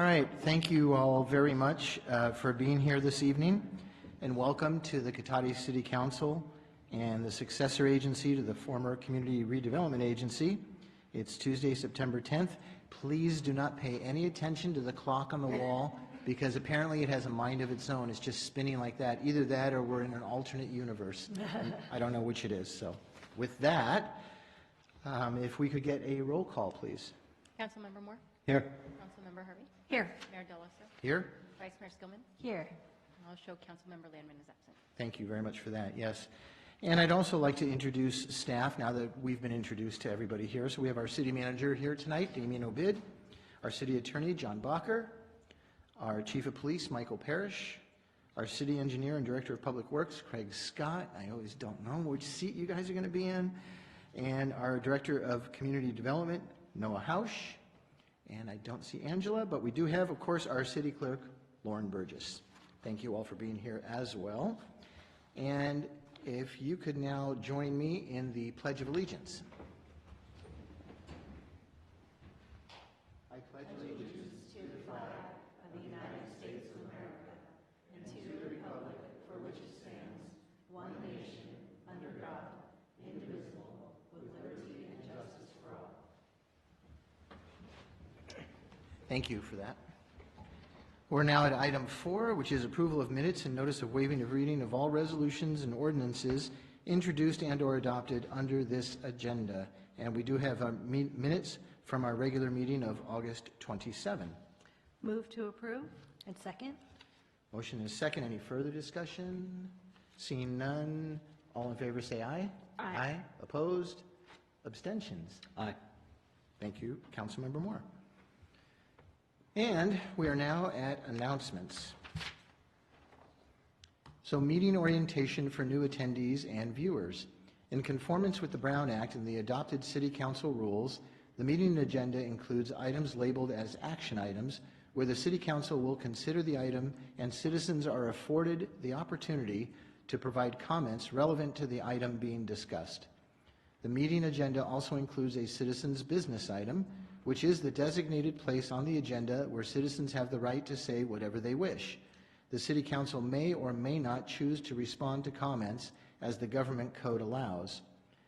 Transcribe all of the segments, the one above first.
All right, thank you all very much for being here this evening, and welcome to the Cotati City Council and the successor agency to the former Community Redevelopment Agency. It's Tuesday, September 10th. Please do not pay any attention to the clock on the wall because apparently it has a mind of its own. It's just spinning like that. Either that or we're in an alternate universe. I don't know which it is. So with that, if we could get a roll call, please. Councilmember Moore? Here. Councilmember Harvey? Here. Mayor Delosa? Here. Vice Mayor Skillman? Here. And I'll show Councilmember Landman is absent. Thank you very much for that, yes. And I'd also like to introduce staff now that we've been introduced to everybody here. So we have our city manager here tonight, Damien Obid, our city attorney, John Bacher, our chief of police, Michael Parrish, our city engineer and director of public works, Craig Scott. I always don't know which seat you guys are going to be in. And our director of community development, Noah Hausch. And I don't see Angela, but we do have, of course, our city clerk, Lauren Burgess. Thank you all for being here as well. And if you could now join me in the Pledge of Allegiance. I pledge allegiance To the flag of the United States of America and to the republic for which it stands, one nation, under God, indivisible, with liberty and justice for all. Thank you for that. We're now at item 4, which is approval of minutes and notice of waiving of reading of all resolutions and ordinances introduced and or adopted under this agenda. And we do have minutes from our regular meeting of August 27. Move to approve. And second? Motion is second. Any further discussion? Seeing none, all in favor say aye. Aye. Opposed? Abstentions? Aye. Thank you, Councilmember Moore. And we are now at announcements. So meeting orientation for new attendees and viewers. In conformance with the Brown Act and the adopted City Council rules, the meeting agenda includes items labeled as action items where the City Council will consider the item and citizens are afforded the opportunity to provide comments relevant to the item being discussed. The meeting agenda also includes a citizens' business item, which is the designated place on the agenda where citizens have the right to say whatever they wish. The City Council may or may not choose to respond to comments as the government code allows.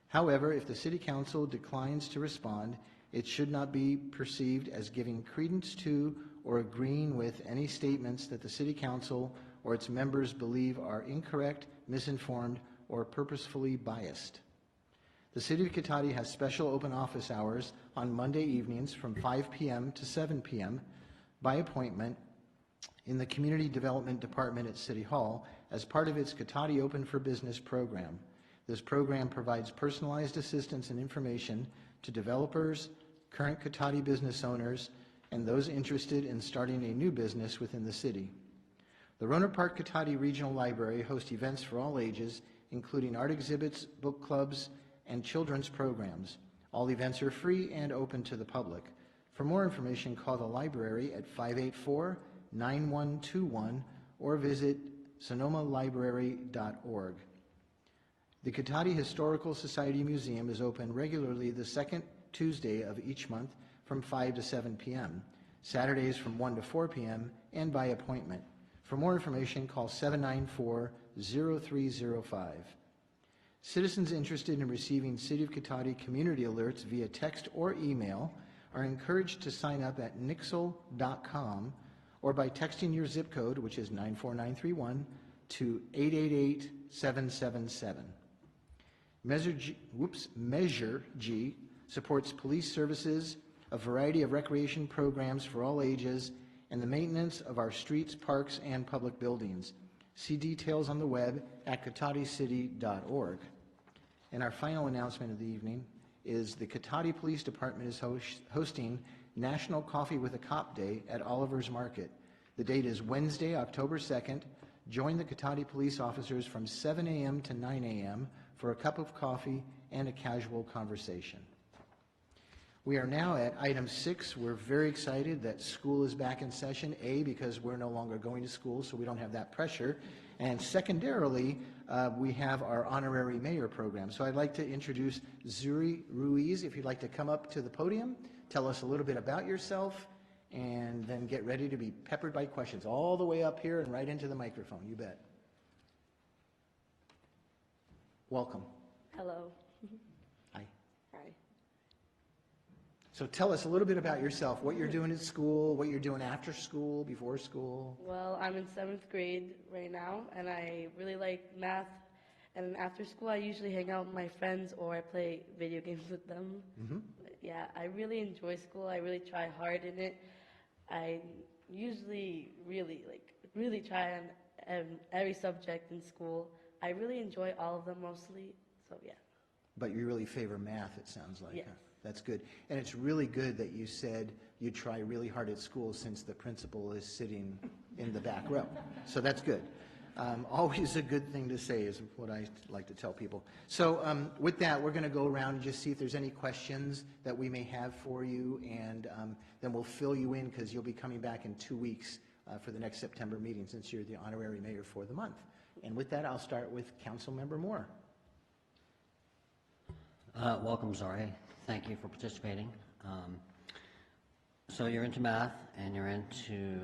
However, if the City Council declines to respond, it should not be perceived as giving credence to or agreeing with any statements that the City Council or its members believe are incorrect, misinformed, or purposefully biased. The City of Cotati has special open office hours on Monday evenings from 5 p.m. to 7 p.m. by appointment in the Community Development Department at City Hall as part of its Cotati Open for Business program. This program provides personalized assistance and information to developers, current Cotati business owners, and those interested in starting a new business within the city. The Rohnert Park Cotati Regional Library hosts events for all ages, including art exhibits, book clubs, and children's programs. All events are free and open to the public. For more information, call the library at 584-9121 or visit sonomalibrary.org. The Cotati Historical Society Museum is open regularly the second Tuesday of each month from 5 to 7 p.m., Saturdays from 1 to 4 p.m., and by appointment. For more information, call 794-0305. Citizens interested in receiving City of Cotati community alerts via text or email are encouraged to sign up at nixle.com or by texting your zip code, which is 94931, to 888-777. Measure G supports police services, a variety of recreation programs for all ages, and the maintenance of our streets, parks, and public buildings. See details on the web at cotaticity.org. And our final announcement of the evening is the Cotati Police Department is hosting National Coffee with a Cop Day at Oliver's Market. The date is Wednesday, October 2nd. Join the Cotati police officers from 7 a.m. to 9 a.m. for a cup of coffee and a casual conversation. We are now at item 6. We're very excited that school is back in session, A, because we're no longer going to school, so we don't have that pressure, and secondarily, we have our honorary mayor program. So I'd like to introduce Zuri Ruiz. If you'd like to come up to the podium, tell us a little bit about yourself, and then get ready to be peppered by questions all the way up here and right into the microphone. You bet. Welcome. Hello. Hi. Hi. So tell us a little bit about yourself, what you're doing at school, what you're doing after school, before school. Well, I'm in 7th grade right now, and I really like math. And after school, I usually hang out with my friends or I play video games with them. Mm-hmm. Yeah, I really enjoy school. I really try hard in it. I usually really try on every subject in school. I really enjoy all of them mostly. So yeah. But you really favor math, it sounds like. Yes. Huh? That's good. And it's really good that you said you try really hard at school since the principal is sitting in the back row. So that's good. Always a good thing to say is what I like to tell people. So with that, we're going to go around and just see if there's any questions that we may have for you, and then we'll fill you in because you'll be coming back in 2 weeks for the next September meeting since you're the honorary mayor for the month. And with that, I'll start with Councilmember Moore. Welcome, Zari. Thank you for participating. So you're into math, and you're into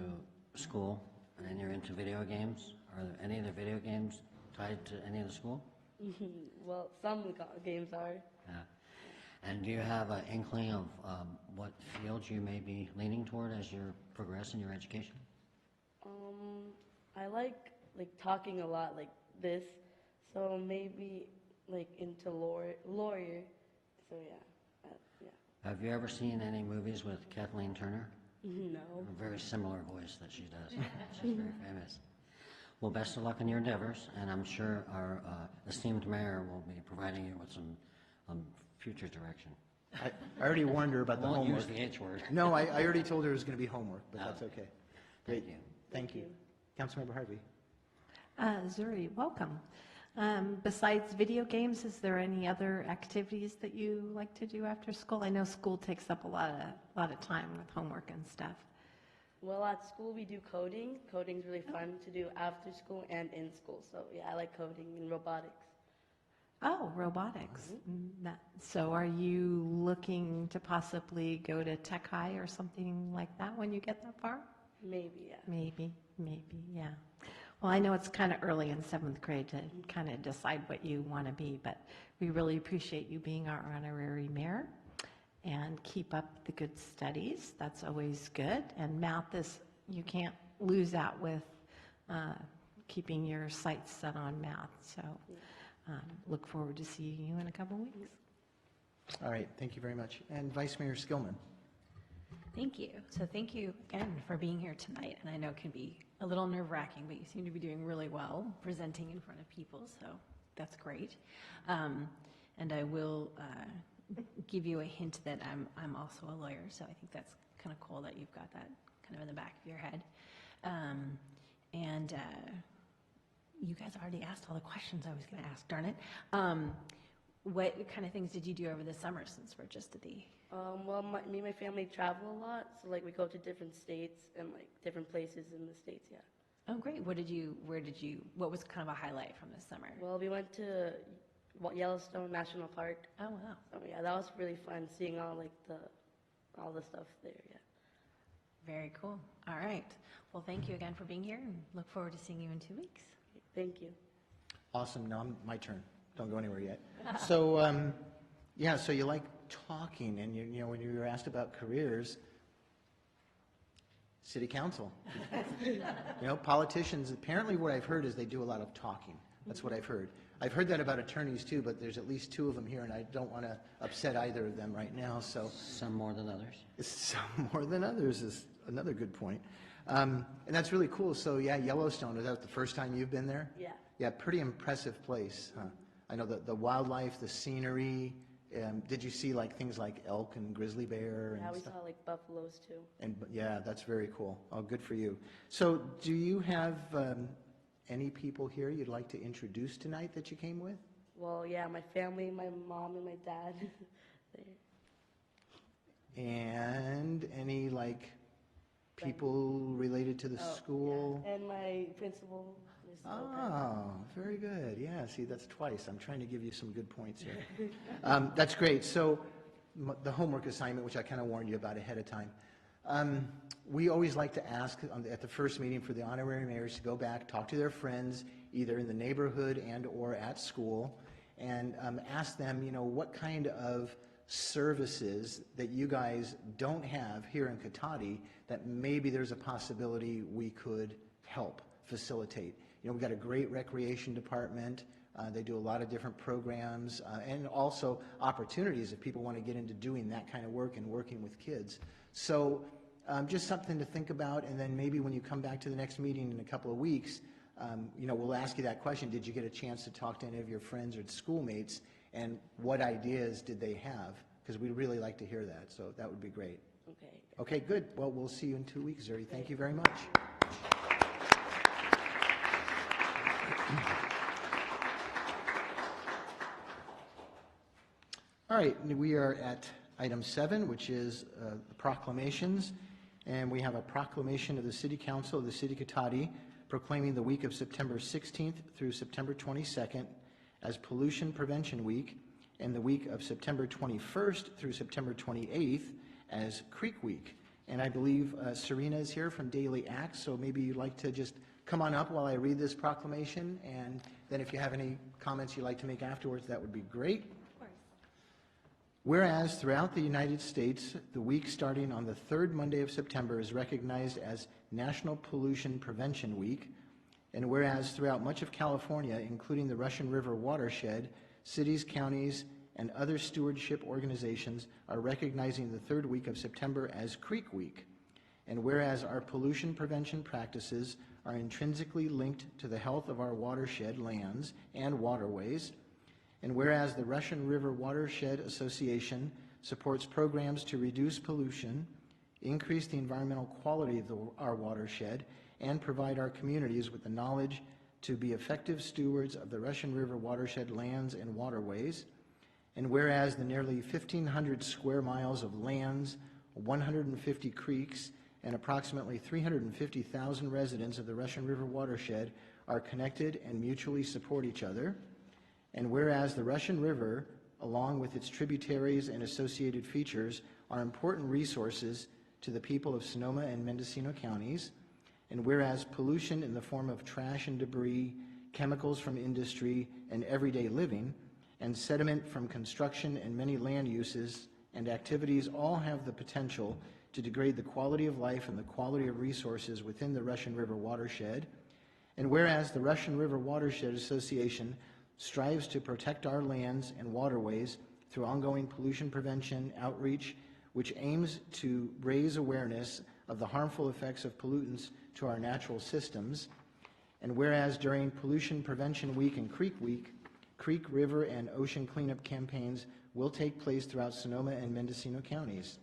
school, and you're into video games. Are there any of the video games tied to any of the school? Well, some games are. Yeah. And do you have an inkling of what fields you may be leaning toward as you progress in your education? I like talking a lot like this, so maybe into lawyer. So yeah, yeah. Have you ever seen any movies with Kathleen Turner? No. A very similar voice that she does. She's very famous. Well, best of luck in your endeavors, and I'm sure our esteemed mayor will be providing you with some future direction. I already warned her about the Won't homework. use the H word. No, I already told her it was going to be homework, but that's okay. Great. Thank you. Thank you. Councilmember Harvey. Zuri, welcome. Besides video games, is there any other activities that you like to do after school? I know school takes up a lot of time with homework and stuff. Well, at school we do coding. Coding's really fun to do after school and in school. So yeah, I like coding and robotics. Oh, robotics. So are you looking to possibly go to Tech High or something like that when you get that far? Maybe, yeah. Maybe, yeah. Well, I know it's kind of early in 7th grade to kind of decide what you want to be, but we really appreciate you being our honorary mayor, and keep up the good studies. That's always good. And math is, you can't lose out with keeping your sights set on math. So look forward to seeing you in a couple weeks. All right, thank you very much. And Vice Mayor Skillman. Thank you. So thank you again for being here tonight. And I know it can be a little nerve-wracking, but you seem to be doing really well presenting in front of people, so that's great. And I will give you a hint that I'm also a lawyer, so I think that's kind of cool that you've got that kind of in the back of your head. You guys already asked all the questions I was going to ask, darn it. What kind of things did you do over the summer since we're just at the... Well, me and my family travel a lot, so we go to different states and different places in the states, yeah. Oh, great. What was kind of a highlight from this summer? Well, we went to Yellowstone National Park. Oh, wow. So yeah, that was really fun seeing all the stuff there, yeah. Very cool. All right. Well, thank you again for being here, and look forward to seeing you in 2 weeks. Thank you. Awesome. Now my turn. Don't go anywhere yet. So, yeah, so you like talking, and you know, when you were asked about careers, city council. You know, politicians, apparently what I've heard is they do a lot of talking. That's what I've heard. I've heard that about attorneys too, but there's at least 2 of them here, and I don't want to upset either of them right now, so. Some more than others. Some more than others is another good point. And that's really cool. So yeah, Yellowstone, is that the first time you've been there? Yeah. Yeah, pretty impressive place, huh? I know the wildlife, the scenery. Did you see things like elk and grizzly bear? Yeah, and we stuff? saw buffaloes too. And yeah, that's very cool. Oh, good for you. So do you have any people here you'd like to introduce tonight that you came with? Well, yeah, my family, my mom and my dad. And any people related to the school? Yeah. And my principal. Mr. Lopez. Oh, very good. Yeah, see, that's twice. I'm trying to give you some good points here. That's great. So the homework assignment, which I kind of warned you about ahead of time. We always like to ask at the first meeting for the honorary mayors to go back, talk to their friends, either in the neighborhood and or at school, and ask them, what kind of services that you guys don't have here in Cotati that maybe there's a possibility we could help facilitate. We've got a great recreation department. They do a lot of different programs and also opportunities if people want to get into doing that kind of work and working with kids. So just something to think about, and then maybe when you come back to the next meeting in a couple of weeks, we'll ask you that question: did you get a chance to talk to any of your friends or schoolmates, and what ideas did they have? Because we'd really like to hear that, so that would be great. Okay. Okay, good. Well, we'll see you in 2 weeks, Zuri. Thank you very much. All right, we are at item 7, which is the proclamations, and we have a proclamation of the City Council of the City of Cotati proclaiming the week of September 16th through September 22nd as Pollution Prevention Week, and the week of September 21st through September 28th as Creek Week. And I believe Serena is here from Daily Acts, so maybe you'd like to just come on up while I read this proclamation, and then if you have any comments you'd like to make afterwards, that would be great. Whereas throughout the United States, the week starting on the third Monday of September is recognized as National Pollution Prevention Week, and whereas throughout much of California, including the Russian River watershed, cities, counties, and other stewardship organizations are recognizing the third week of September as Creek Week, and whereas our pollution prevention practices are intrinsically linked to the health of our watershed lands and waterways, and whereas the Russian River Watershed Association supports programs to reduce pollution, increase the environmental quality of our watershed, and provide our communities with the knowledge to be effective stewards of the Russian River watershed lands and waterways, and whereas the nearly 1,500 square miles of lands, 150 creeks, and approximately 350,000 residents of the Russian River watershed are connected and mutually support each other, and whereas the Russian River, along with its tributaries and associated features, are important resources to the people of Sonoma and Mendocino counties, and whereas pollution in the form of trash and debris, chemicals from industry and everyday living, and sediment from construction and many land uses and activities all have the potential to degrade the quality of life and the quality of resources within the Russian River watershed, and whereas the Russian River Watershed Association strives to protect our lands and waterways through ongoing pollution prevention outreach, which aims to raise awareness of the harmful effects of pollutants to our natural systems, and whereas during Pollution Prevention Week and Creek Week, creek, river, and ocean cleanup campaigns will take place throughout Sonoma and Mendocino counties.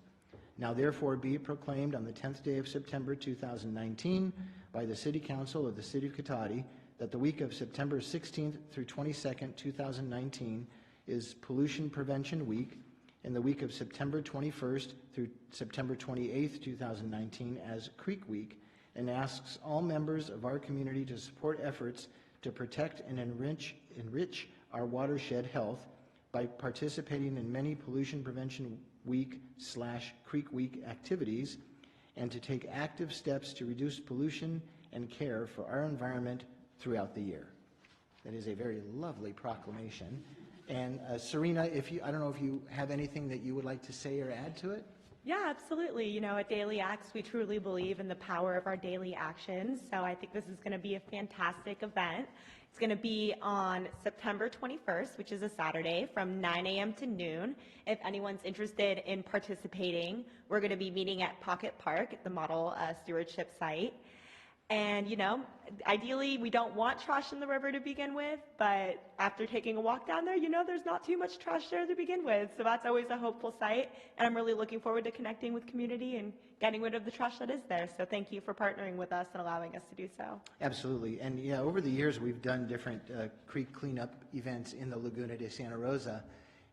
Now therefore be it proclaimed on the 10th day of September 2019 by the City Council of the City of Cotati that the week of September 16th through 22nd, 2019 is Pollution Prevention Week, and the week of September 21st through September 28th, 2019 as Creek Week, and asks all members of our community to support efforts to protect and enrich our watershed health by participating in many Pollution Prevention Week/Creek Week activities, and to take active steps to reduce pollution and care for our environment throughout the year. That is a very lovely proclamation. And Serena, I don't know if you have anything that you would like to say or add to it? Yeah, absolutely. At Daily Acts, we truly believe in the power of our daily actions. So I think this is going to be a fantastic event. It's going to be on September 21st, which is a Saturday, from 9 a.m. to noon. If anyone's interested in participating, we're going to be meeting at Pocket Park at the Model Stewardship site. And, ideally, we don't want trash in the river to begin with, but after taking a walk down there, there's not too much trash there to begin with. So that's always a hopeful sight, and I'm really looking forward to connecting with community and getting rid of the trash that is there. So thank you for partnering with us and allowing us to do so. Absolutely. And yeah, over the years, we've done different creek cleanup events in the Laguna de Santa Rosa,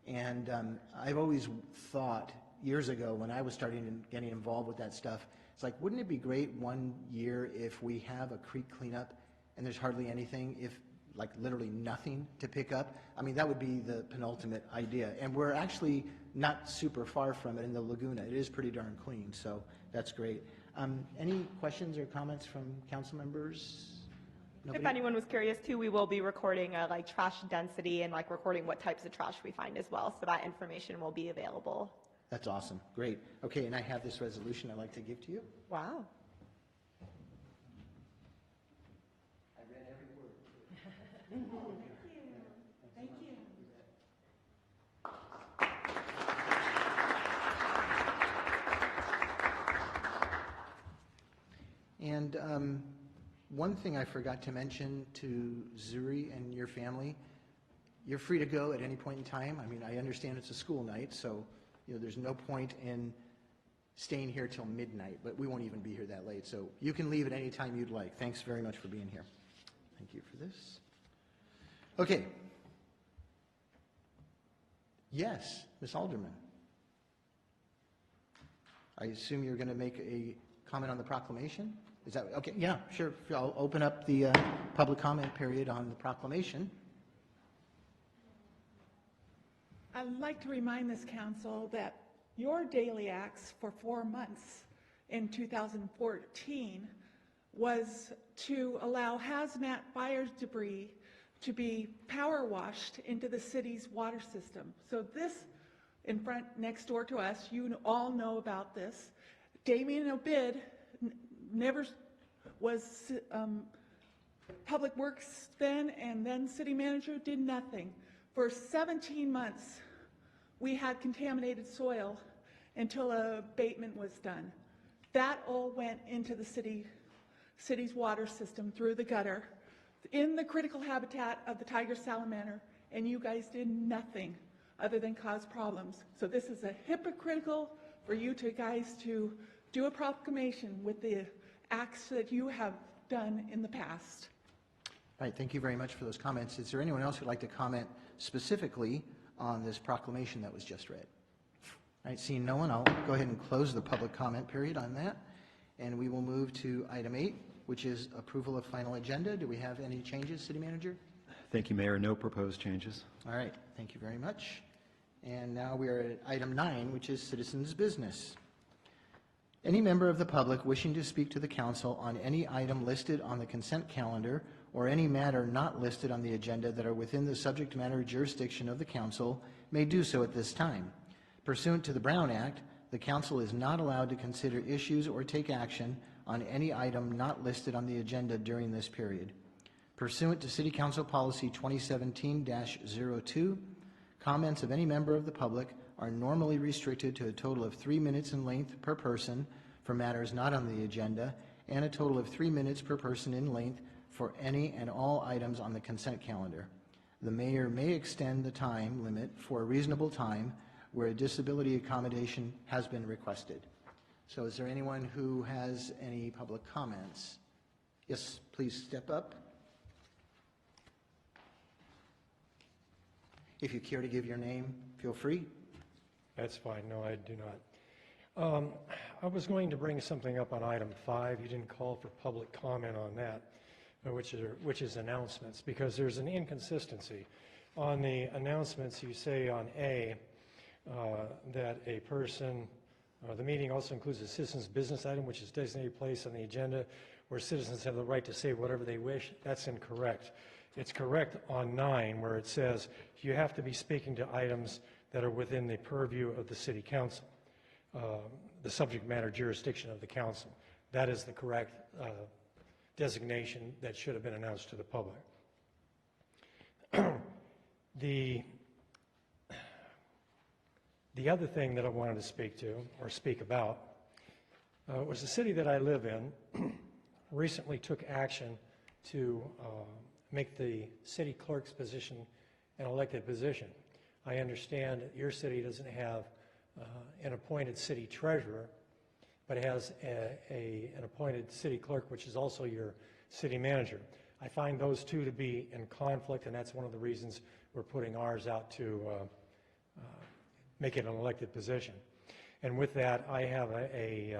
and I've always thought years ago when I was getting involved with that stuff, it's like, wouldn't it be great one year if we have a creek cleanup and there's hardly anything, if like literally nothing to pick up? I mean, that would be the penultimate idea. And we're actually not super far from it in the Laguna. It is pretty darn clean. So That's great. Any questions or comments from council members? If Nobody? anyone was curious too, we will be recording like trash density and like recording what types of trash we find as well. So that information will be available. That's awesome. Great. Okay, and I have this resolution I'd like to give to you. Wow. I read every word. Thank you. And one thing I forgot to mention to Zuri and your family, you're free to go at any point in time. I mean, I understand it's a school night, so there's no point in staying here till midnight, but we won't even be here that late. So you can leave at any time you'd like. Thanks very much for being here. Thank you for this. Okay. Yes, Ms. Alderman. I assume you're going to make a comment on the proclamation? Is that, okay, yeah, sure. I'll open up the public comment period on the proclamation. I'd like to remind this council that your daily acts for 4 months in 2014 was to allow hazmat fire debris to be power washed into the city's water system. So this, in front, next door to us, you all know about this. Damien Obid never was Public Works then, and then city manager, did nothing. For 17 months, we had contaminated soil until a abatement was done. That all went into the city's water system through the gutter, in the critical habitat of the tiger salamander, and you guys did nothing other than cause problems. So this is a hypocritical for you guys to do a proclamation with the acts that you have done in the past. All right, thank you very much for those comments. Is there anyone else who'd like to comment specifically on this proclamation that was just read? All right, seeing no one, I'll go ahead and close the public comment period on that, and we will move to item 8, which is approval of final agenda. Do we have any changes, City Manager? Thank you, Mayor. No proposed changes. All right, thank you very much. And now we are at item 9, which is citizens' business. Any member of the public wishing to speak to the council on any item listed on the consent calendar or any matter not listed on the agenda that are within the subject matter jurisdiction of the council may do so at this time. Pursuant to the Brown Act, the council is not allowed to consider issues or take action on any item not listed on the agenda during this period. Pursuant to City Council Policy 2017-02, comments of any member of the public are normally restricted to a total of 3 minutes in length per person for matters not on the agenda, and a total of 3 minutes per person in length for any and all items on the consent calendar. The mayor may extend the time limit for a reasonable time where a disability accommodation has been requested. So is there anyone who has any public comments? Yes, please step up. If you care to give your name, feel free. That's fine. No, I do not. I was going to bring something up on item 5. You didn't call for public comment on that, which is announcements, because there's an inconsistency. On the announcements, you say on A that a person, the meeting also includes a citizen's business item, which is designated place on the agenda where citizens have the right to say whatever they wish. That's incorrect. It's correct on 9, where it says you have to be speaking to items that are within the purview of the city council, the subject matter jurisdiction of the council. That is the correct designation that should have been announced to the public. The other thing that I wanted to speak to, or speak about, was the city that I live in recently took action to make the city clerk's position an elected position. I understand that your city doesn't have an appointed city treasurer, but it has an appointed city clerk, which is also your city manager. I find those two to be in conflict, and that's one of the reasons we're putting ours out to make it an elected position. And with that, I have a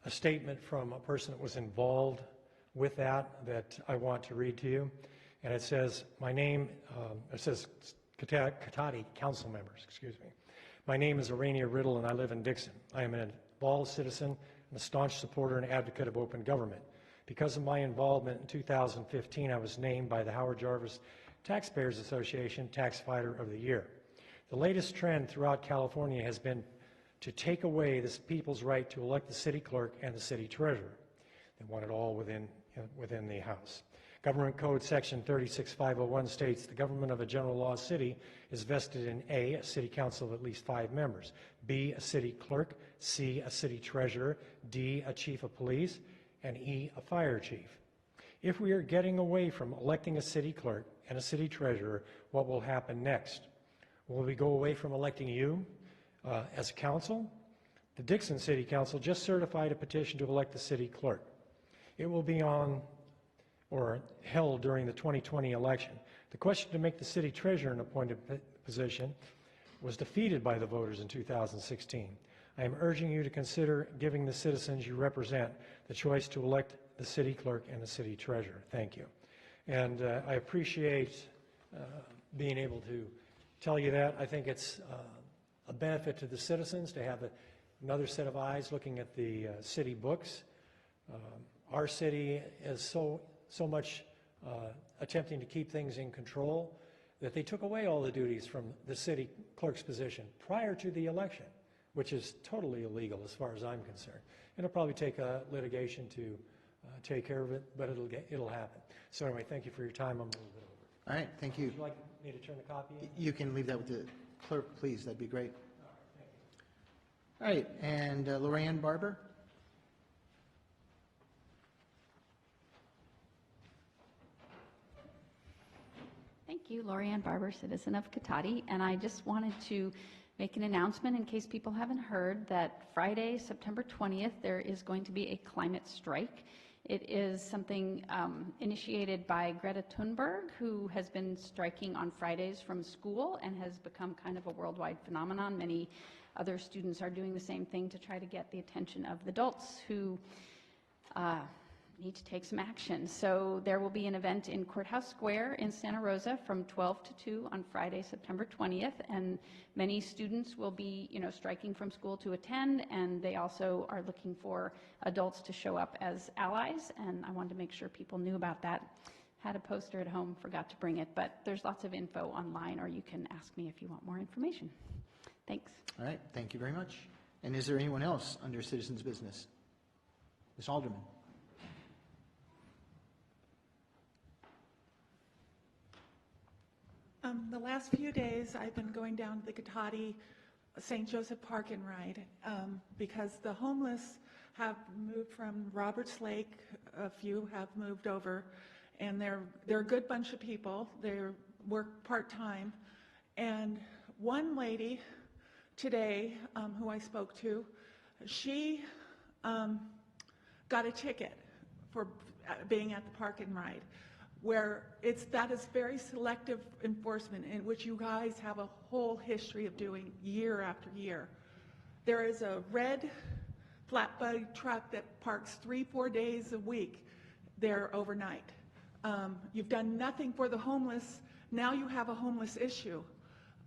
statement from a person that was involved with that I want to read to you. And it says, it says Cotati council members, excuse me. My name is Arania Riddle, and I live in Dixon. I am an involved citizen and a staunch supporter and advocate of open government. Because of my involvement in 2015, I was named by the Howard Jarvis Taxpayers Association Tax Fighter of the Year. The latest trend throughout California has been to take away the people's right to elect the city clerk and the city treasurer. They want it all within the House. Government Code Section 36501 states the government of a general law city is vested in a city council of at least 5 members, B, a city clerk, C, a city treasurer, D, a chief of police, and E, a fire chief. If we are getting away from electing a city clerk and a city treasurer, what will happen next? Will we go away from electing you as a council? The Dixon City Council just certified a petition to elect the city clerk. It will be on or held during the 2020 election. The question to make the city treasurer an appointed position was defeated by the voters in 2016. I am urging you to consider giving the citizens you represent the choice to elect the city clerk and the city treasurer. Thank you. And I appreciate being able to tell you that. I think it's a benefit to the citizens to have another set of eyes looking at the city books. Our city is so much attempting to keep things in control that they took away all the duties from the city clerk's position prior to the election, which is totally illegal as far as I'm concerned. It'll probably take litigation to take care of it, but it'll happen. So anyway, thank you for your time. I'm a little bit over. All right, thank you. Would you like me to turn the copy in? You can leave that with the clerk, please. That'd be great. All right, and Lorianne Barber? Thank you, Lorianne Barber, citizen of Cotati, and I just wanted to make an announcement in case people haven't heard that Friday, September 20th, there is going to be a climate strike. It is something initiated by Greta Thunberg, who has been striking on Fridays from school and has become kind of a worldwide phenomenon. Many other students are doing the same thing to try to get the attention of the adults who need to take some action. So there will be an event in Courthouse Square in Santa Rosa from 12 to 2 on Friday, September 20th, and many students will be, striking from school to attend, and they also are looking for adults to show up as allies, and I wanted to make sure people knew about that. Had a poster at home, forgot to bring it, but there's lots of info online, or you can ask me if you want more information. Thanks. All right, thank you very much. And is there anyone else under citizens' business? Ms. Alderman. The last few days, I've been going down to the Cotati St. Joseph Park and Ride because the homeless have moved from Roberts Lake. A few have moved over, and they're a good bunch of people. They work part-time, and one lady today who I spoke to, she got a ticket for being at the Park and Ride, where that is very selective enforcement, in which you guys have a whole history of doing year after year. There is a red flatbed truck that parks 3-4 days a week there overnight. You've done nothing for the homeless. Now you have a homeless issue.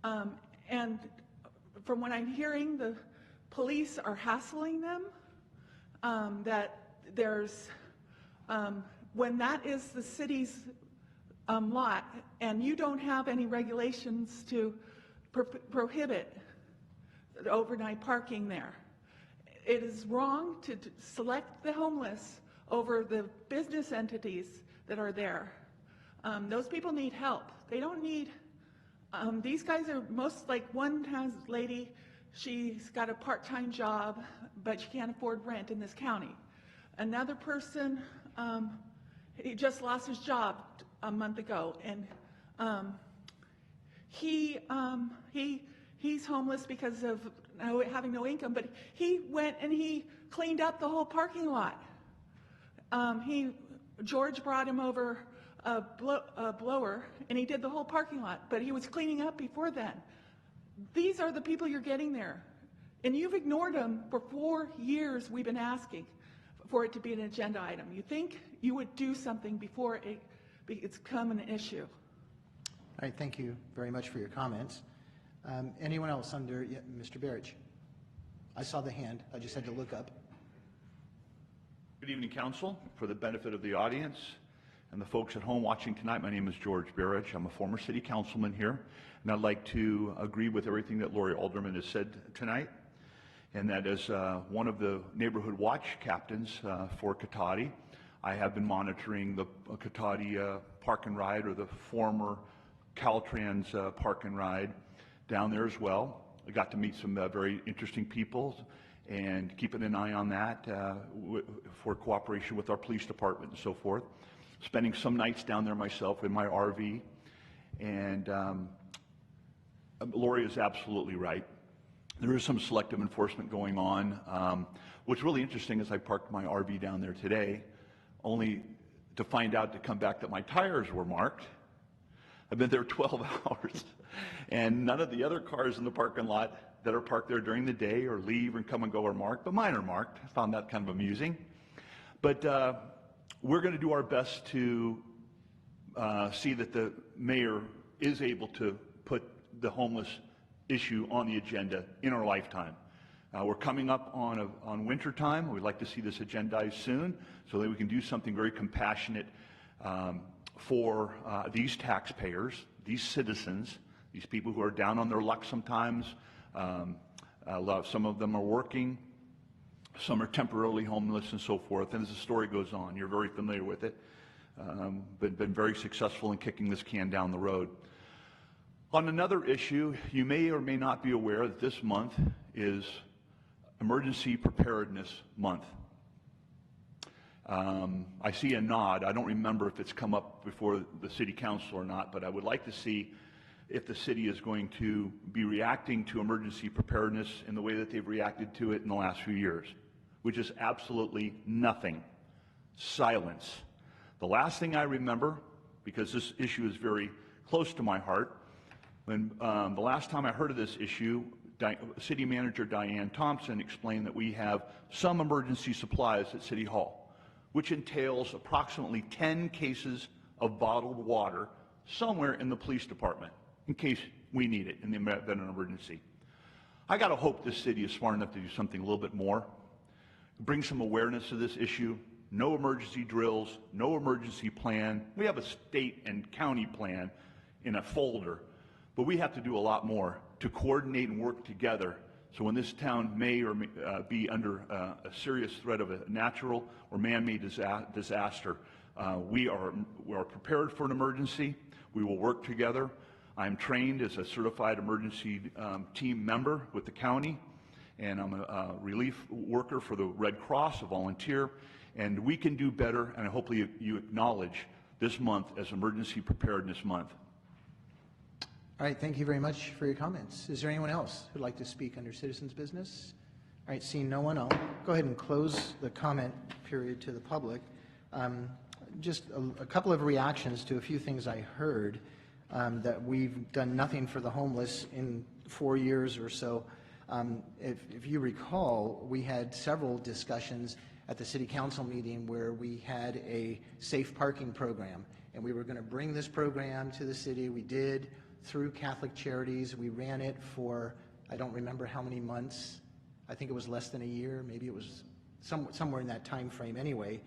And from what I'm hearing, the police are hassling them, that there's when that is the city's lot and you don't have any regulations to prohibit overnight parking there, it is wrong to select the homeless over the business entities that are there. Those people need help. They don't need, these guys are one lady, she's got a part-time job, but she can't afford rent in this county. Another person, he just lost his job a month ago, and he's homeless because of having no income, but he went and he cleaned up the whole parking lot. George brought him over a blower, and he did the whole parking lot, but he was cleaning up before then. These are the people you're getting there, and you've ignored them for 4 years. We've been asking for it to be an agenda item. You think you would do something before it's become an issue. All right, thank you very much for your comments. Anyone else under, yeah, Mr. Barrich? I saw the hand. I just had to look up. Good evening, Council. For the benefit of the audience and the folks at home watching tonight, my name is George Barrich. I'm a former city councilman here, and I'd like to agree with everything that Lori Alderman has said tonight, and that as one of the neighborhood watch captains for Cotati, I have been monitoring the Cotati Park and Ride, or the former Caltrans Park and Ride down there as well. I got to meet some very interesting people and keeping an eye on that for cooperation with our police department and so forth. Spending some nights down there myself in my RV. And Lori is absolutely right. There is some selective enforcement going on. What's really interesting is I parked my RV down there today, only to find out to come back that my tires were marked. I've been there 12 hours, and none of the other cars in the parking lot that are parked there during the day or leave and come and go are marked, but mine are marked. I found that kind of amusing. But we're going to do our best to see that the mayor is able to put the homeless issue on the agenda in our lifetime. We're coming up on winter time. We'd like to see this agendized soon so that we can do something very compassionate for these taxpayers, these citizens, these people who are down on their luck sometimes. Some of them are working, some are temporarily homeless and so forth, and as the story goes on, you're very familiar with it, been very successful in kicking this can down the road. On another issue, you may or may not be aware that this month is Emergency Preparedness Month. I see a nod. I don't remember if it's come up before the city council or not, but I would like to see if the city is going to be reacting to emergency preparedness in the way that they've reacted to it in the last few years, which is absolutely nothing. Silence. The last thing I remember, because this issue is very close to my heart, when the last time I heard of this issue, City Manager Diane Thompson explained that we have some emergency supplies at City Hall, which entails approximately 10 cases of bottled water somewhere in the police department, in case we need it in the event of an emergency. I got to hope this city is smart enough to do something a little bit more, bring some awareness to this issue. No emergency drills, no emergency plan. We have a state and county plan in a folder, but we have to do a lot more to coordinate and work together. So when this town may or may be under a serious threat of a natural or man-made disaster, we are prepared for an emergency. We will work together. I'm trained as a certified emergency team member with the county, and I'm a relief worker for the Red Cross, a volunteer, and we can do better, and hopefully you acknowledge this month as Emergency Preparedness Month. All right, thank you very much for your comments. Is there anyone else who'd like to speak under citizens' business? All right, seeing no one, I'll go ahead and close the comment period to the public. Just a couple of reactions to a few things I heard, that we've done nothing for the homeless in 4 years or so. If you recall, we had several discussions at the city council meeting where we had a safe parking program, and we were going to bring this program to the city. We did through Catholic Charities. We ran it for, I don't remember how many months. I think it was less than a year. Maybe it was somewhere in that time frame anyway.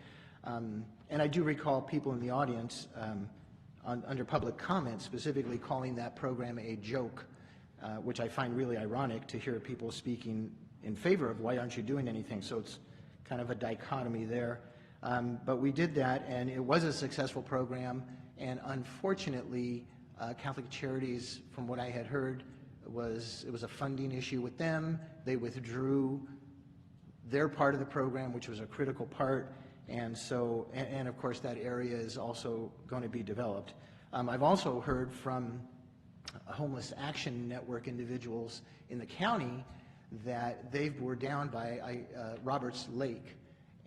And I do recall people in the audience under public comment specifically calling that program a joke, which I find really ironic to hear people speaking in favor of why aren't you doing anything. So it's kind of a dichotomy there. But we did that, and it was a successful program, and unfortunately, Catholic Charities, from what I had heard, it was a funding issue with them. They withdrew their part of the program, which was a critical part, and so, and of course that area is also going to be developed. I've also heard from Homeless Action Network individuals in the county that they were down by Roberts Lake,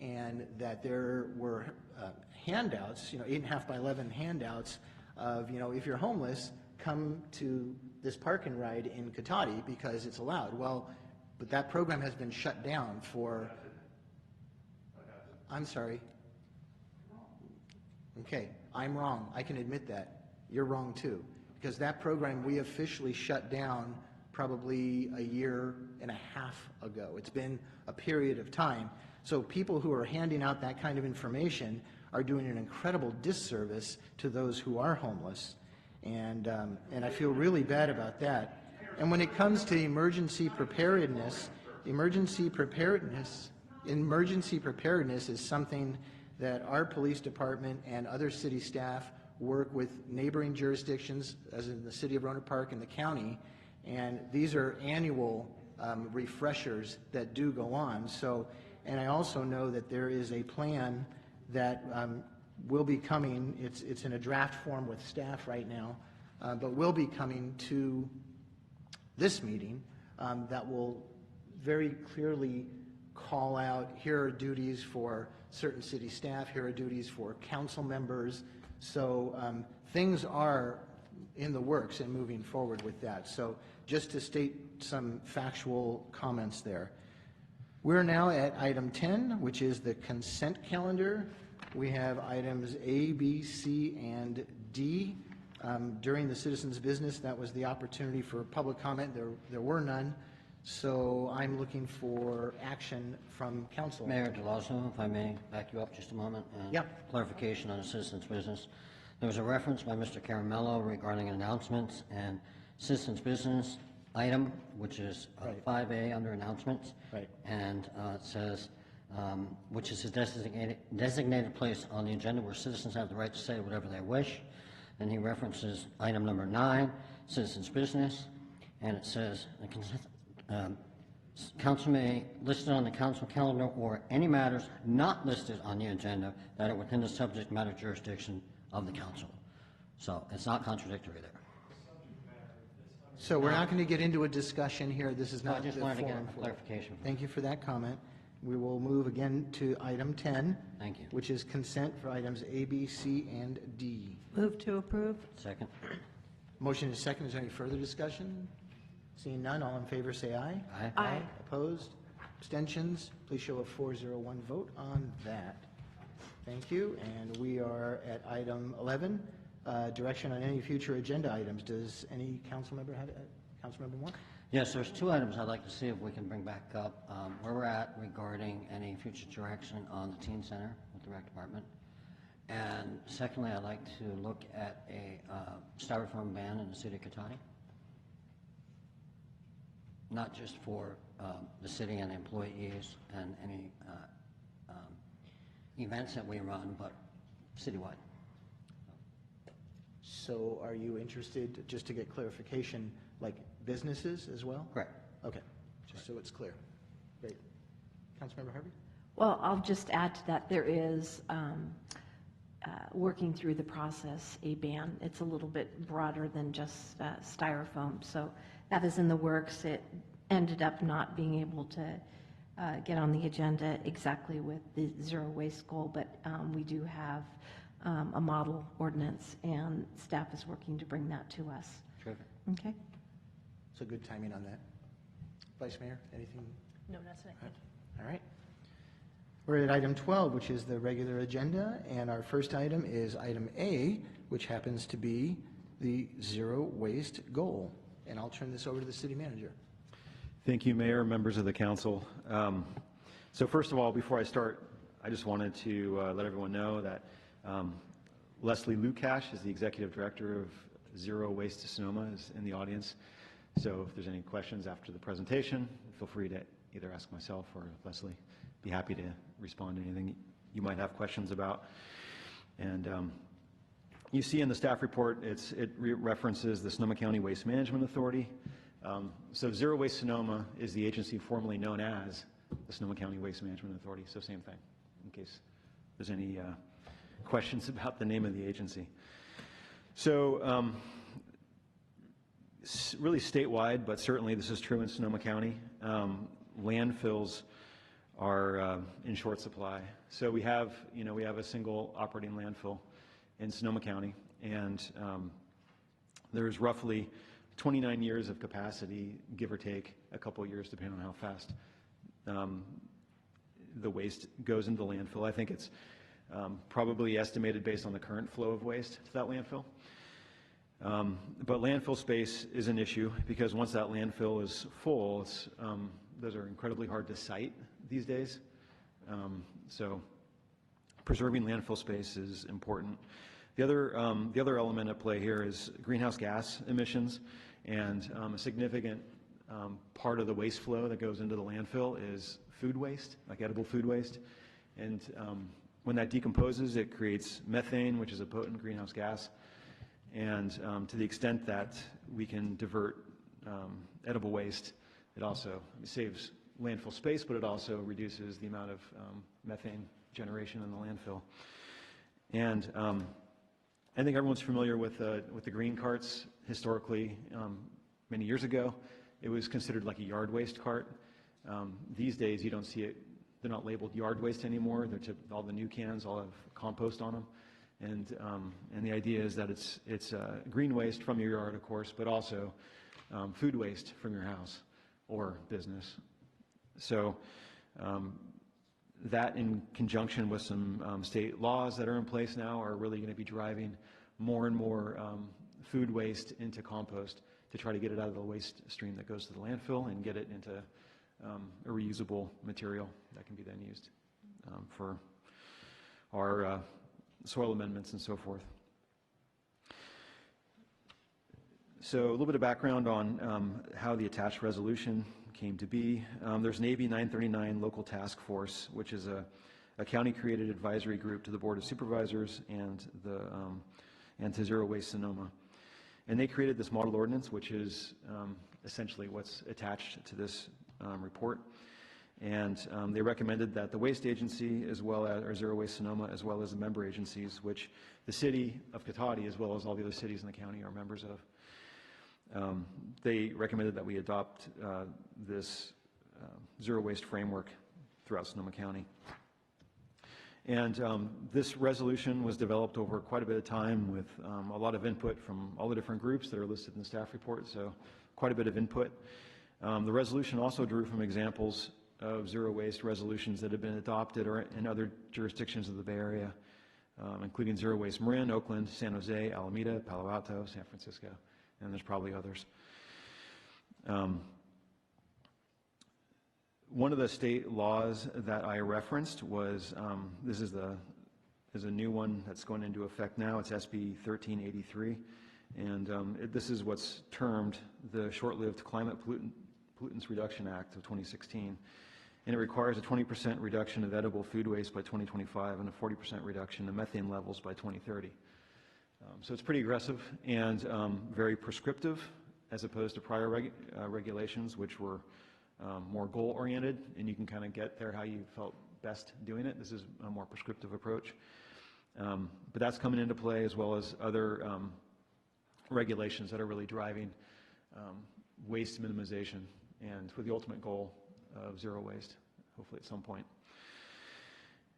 and that there were handouts, 8.5 by 11 handouts of, if you're homeless, come to this park and ride in Cotati because it's allowed. Well, but that program has been shut down for, I'm sorry. Okay, I'm wrong. I can admit that. You're wrong too. Because that program we officially shut down probably a year and a half ago. It's been a period of time. So people who are handing out that kind of information are doing an incredible disservice to those who are homeless. And I feel really bad about that. And when it comes to emergency preparedness is something that our police department and other city staff work with neighboring jurisdictions, as in the city of Rohnert Park and the county, and these are annual refreshers that do go on. So, and I also know that there is a plan that will be coming. It's in a draft form with staff right now, but will be coming to this meeting that will very clearly call out, here are duties for certain city staff, here are duties for council members. So things are in the works and moving forward with that. So just to state some factual comments there. We're now at item 10, which is the consent calendar. We have items A, B, C, and D. During the citizens' business, that was the opportunity for public comment. There were none. So I'm looking for action from council. Mayor Delazzo, if I may back you up just a moment. Yep. Clarification on the citizens' business. There was a reference by Mr. Caramello regarding announcements and citizens' business item, which is Right. 5A under announcements. Right. And it says, which is a designated place on the agenda where citizens have the right to say whatever they wish. And he references item number 9, citizens' business, and it says, council may list it on the council calendar or any matters not listed on the agenda that are within the subject matter jurisdiction of the council. So it's not contradictory there. So we're not going to get into a discussion here. This is No, I not just the wanted to get forum for it. clarification. Thank you for that comment. We will move again to item 10. Thank you. Which is consent for items A, B, C, and D. Move to approve? Second. Motion is second. Is there any further discussion? Seeing none, all in favor say aye. Aye. Aye. Opposed? Abstentions? Please show a 401 vote on that. Thank you. And we are at item 11, direction on any future agenda items. Does any council member have, council member Moore? Yes, there's 2 items I'd like to see if we can bring back up, where we're at regarding any future direction on the teen center with the rec department. And secondly, I'd like to look at a styrofoam ban in the city of Cotati. Not just for the city and employees and any events that we run, but citywide. So are you interested, just to get clarification, like businesses as well? Correct. Okay, just so it's clear. Great. Councilmember Harvey? Well, I'll just add to that, there is, working through the process, a ban. It's a little bit broader than just styrofoam. So that is in the works. It ended up not being able to get on the agenda exactly with the zero waste goal, but we do have a model ordinance, and staff is working to bring that to us. Terrific. Okay? So good timing on that. Vice Mayor, anything? No, that's it. All right. We're at item 12, which is the regular agenda, and our first item is item A, which happens to be the zero waste goal. And I'll turn this over to the city manager. Thank you, Mayor, members of the council. So first of all, before I start, I just wanted to let everyone know that Leslie Lukash is the executive director of Zero Waste to Sonoma, is in the audience. So if there's any questions after the presentation, feel free to either ask myself or Leslie. Be happy to respond to anything you might have questions about. And you see in the staff report, it references the Sonoma County Waste Management Authority. So Zero Waste Sonoma is the agency formerly known as the Sonoma County Waste Management Authority, so same thing, in case there's any questions about the name of the agency. So really statewide, but certainly this is true in Sonoma County, landfills are in short supply. So we have a single operating landfill in Sonoma County, and there's roughly 29 years of capacity, give or take a couple of years, depending on how fast the waste goes into the landfill. I think it's probably estimated based on the current flow of waste to that landfill. But landfill space is an issue because once that landfill is full, those are incredibly hard to site these days. So preserving landfill space is important. The other element at play here is greenhouse gas emissions, and a significant part of the waste flow that goes into the landfill is food waste, like edible food waste. And when that decomposes, it creates methane, which is a potent greenhouse gas. And to the extent that we can divert edible waste, it also saves landfill space, but it also reduces the amount of methane generation in the landfill. And I think everyone's familiar with the green carts. Historically, many years ago, it was considered like a yard waste cart. These days, you don't see it. They're not labeled yard waste anymore. All the new cans all have compost on them. And the idea is that it's green waste from your yard, of course, but also food waste from your house or business. So that, in conjunction with some state laws that are in place now, are really going to be driving more and more food waste into compost to try to get it out of the waste stream that goes to the landfill and get it into a reusable material that can be then used for our soil amendments and so forth. So a little bit of background on how the attached resolution came to be. There's an AB 939 local task force, which is a county-created advisory group to the Board of Supervisors and to Zero Waste Sonoma. And they created this model ordinance, which is essentially what's attached to this report. And they recommended that the waste agency, as well as, or Zero Waste Sonoma, as well as the member agencies, which the city of Cotati, as well as all the other cities in the county, are members of, they recommended that we adopt this zero waste framework throughout Sonoma County. And this resolution was developed over quite a bit of time with a lot of input from all the different groups that are listed in the staff report, so quite a bit of input. The resolution also drew from examples of zero waste resolutions that have been adopted or in other jurisdictions of the Bay Area, including Zero Waste Marin, Oakland, San Jose, Alameda, Palo Alto, San Francisco, and there's probably others. One of the state laws that I referenced was, this is a new one that's going into effect now. It's SB 1383, and this is what's termed the Short-Lived Climate Pollutants Reduction Act of 2016. And it requires a 20% reduction of edible food waste by 2025 and a 40% reduction of methane levels by 2030. So it's pretty aggressive and very prescriptive, as opposed to prior regulations, which were more goal-oriented, and you can kind of get there how you felt best doing it. This is a more prescriptive approach. But that's coming into play, as well as other regulations that are really driving waste minimization, and with the ultimate goal of zero waste, hopefully at some point.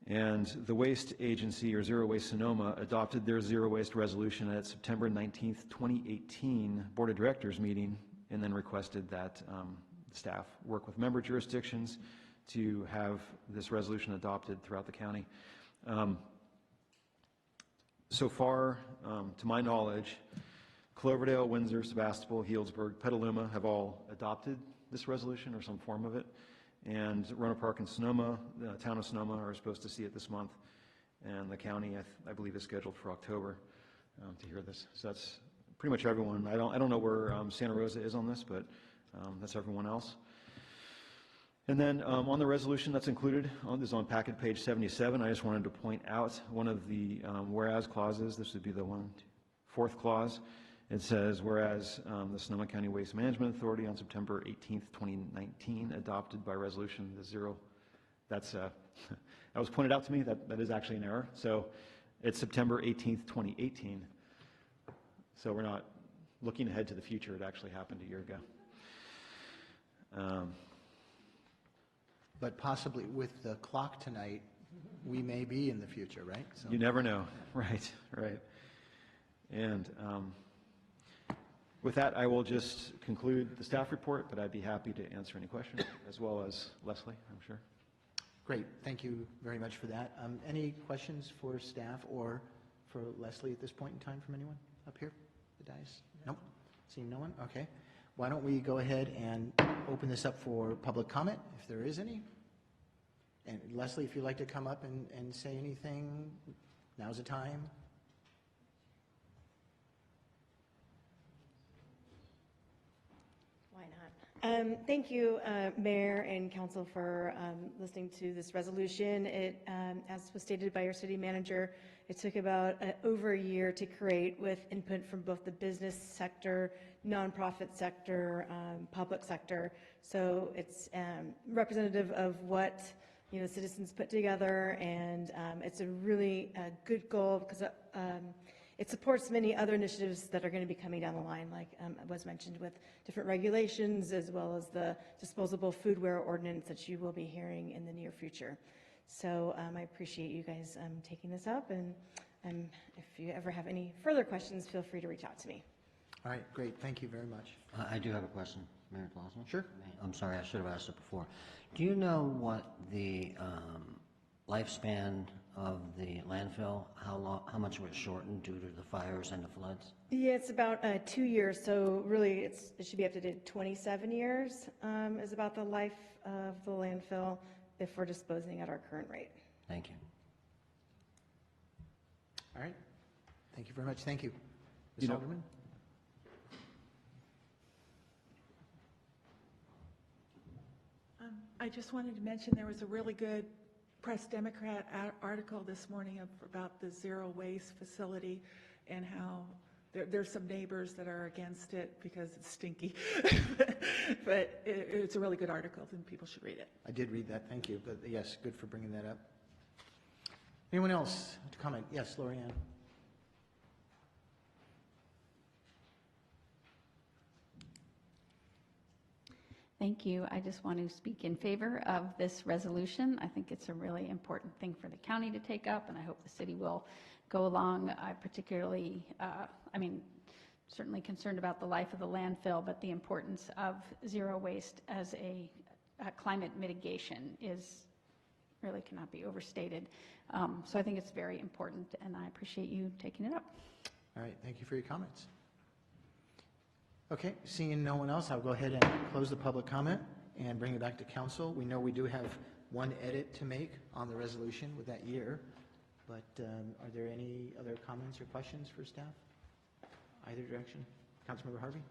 And the Waste Agency, or Zero Waste Sonoma, adopted their zero waste resolution at September 19th, 2018 Board of Directors meeting, and then requested that staff work with member jurisdictions to have this resolution adopted throughout the county. So far, to my knowledge, Cloverdale, Windsor, Sebastopol, Healdsburg, Petaluma have all adopted this resolution or some form of it. And Roanoke Park and Sonoma, the town of Sonoma, are supposed to see it this month. And the county, I believe, is scheduled for October to hear this. So that's pretty much everyone. I don't know where Santa Rosa is on this, but that's everyone else. And then on the resolution that's included, this is on packet page 77, I just wanted to point out one of the whereas clauses. This would be the fourth clause. It says, whereas the Sonoma County Waste Management Authority on September 18th, 2019 adopted by resolution the zero, that's, that was pointed out to me, that is actually an error. So it's September 18th, 2018. So we're not looking ahead to the future. It actually happened a year ago. But possibly with the clock tonight, we may be in the future, right? So. You never know. Right. And with that, I will just conclude the staff report, but I'd be happy to answer any questions, as well as Leslie, I'm sure. Great. Thank you very much for that. Any questions for staff or for Leslie at this point in time from anyone up here? the dais? Nope. Seeing no one? Okay. Why don't we go ahead and open this up for public comment, if there is any? And Leslie, if you'd like to come up and say anything, now's the time. Why not? Thank you, Mayor and Council, for listening to this resolution. It, as was stated by your city manager, it took about over a year to create, with input from both the business sector, nonprofit sector, public sector. So it's representative of what citizens put together, and it's a really good goal because it supports many other initiatives that are going to be coming down the line, like was mentioned, with different regulations, as well as the disposable foodware ordinance that you will be hearing in the near future. So I appreciate you guys taking this up, and if you ever have any further questions, feel free to reach out to me. All right, great. Thank you very much. I do have a question, Mayor Clausen. Sure. I'm sorry, I should have asked it before. Do you know what the lifespan of the landfill, how much it was shortened due to the fires and the floods? Yeah, it's about 2 years, so really it should be up to 27 years is about the life of the landfill if we're disposing at our current rate. Thank you. All right. Thank you very much. Thank you. Ms. Alderman? I just wanted to mention there was a really good Press Democrat article this morning about the zero waste facility and how there's some neighbors that are against it because it's stinky. But it's a really good article and people should read it. I did read that, thank you. But yes, good for bringing that up. Anyone else to comment? Yes, Lorianne. Thank you. I just want to speak in favor of this resolution. I think it's a really important thing for the county to take up, and I hope the city will go along. I particularly, certainly concerned about the life of the landfill, but the importance of zero waste as a climate mitigation really cannot be overstated. So I think it's very important, and I appreciate you taking it up. All right, thank you for your comments. Okay, seeing no one else, I'll go ahead and close the public comment and bring it back to council. We know we do have one edit to make on the resolution with that year, but are there any other comments or questions for staff? Either direction? Councilmember Harvey?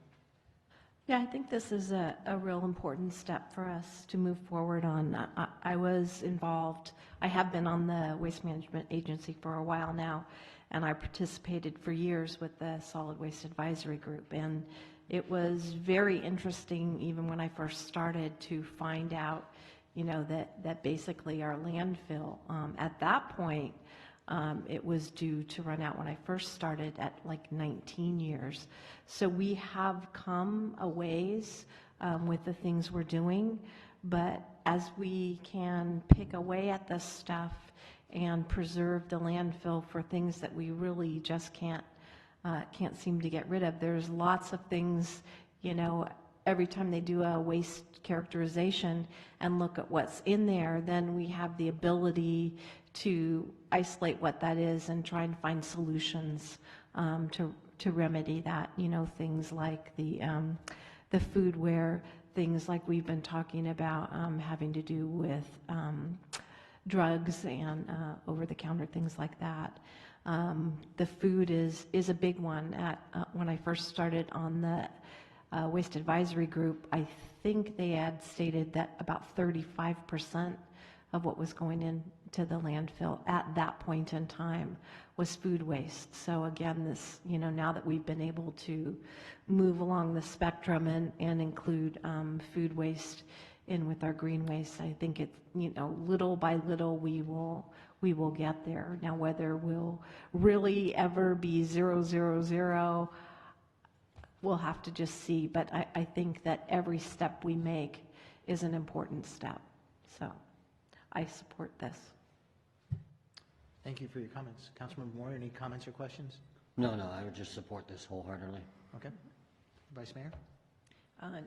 Yeah, I think this is a real important step for us to move forward on. I was involved, I have been on the Waste Management Agency for a while now, and I participated for years with the Solid Waste Advisory Group. And it was very interesting, even when I first started, to find out, that basically our landfill, at that point, it was due to run out when I first started at like 19 years. So we have come a ways with the things we're doing, but as we can pick away at this stuff and preserve the landfill for things that we really just can't seem to get rid of. There's lots of things, every time they do a waste characterization and look at what's in there, then we have the ability to isolate what that is and try and find solutions to remedy that. Things like the foodware, things like we've been talking about having to do with drugs and over-the-counter things like that. The food is a big one. When I first started on the Waste Advisory Group, I think they had stated that about 35% of what was going into the landfill at that point in time was food waste. So again, this, now that we've been able to move along the spectrum and include food waste in with our green waste, I think it's, little by little we will get there. Now, whether we'll really ever be 0, we'll have to just see. But I think that every step we make is an important step. So I support this. Thank you for your comments. Councilmember Moore, any comments or questions? No, I would just support this wholeheartedly. Okay. Vice Mayor?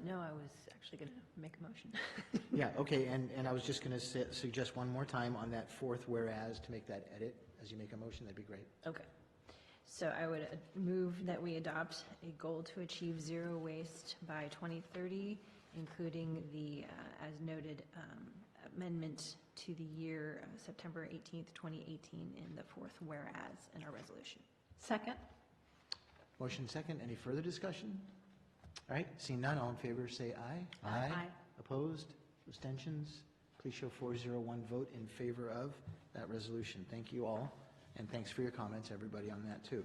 No, I was actually going to make a motion. Yeah, okay, and I was just going to suggest one more time on that fourth whereas to make that edit as you make a motion, that'd be great. Okay. So I would move that we adopt a goal to achieve zero waste by 2030, including the, as noted, amendment to the year September 18th, 2018 in the fourth whereas in our resolution. Second? Motion second. Any further discussion? All right, seeing none, all in favor say aye. Aye. Opposed? Abstentions? Please show 401 vote in favor of that resolution. Thank you all, and thanks for your comments, everybody, on that too.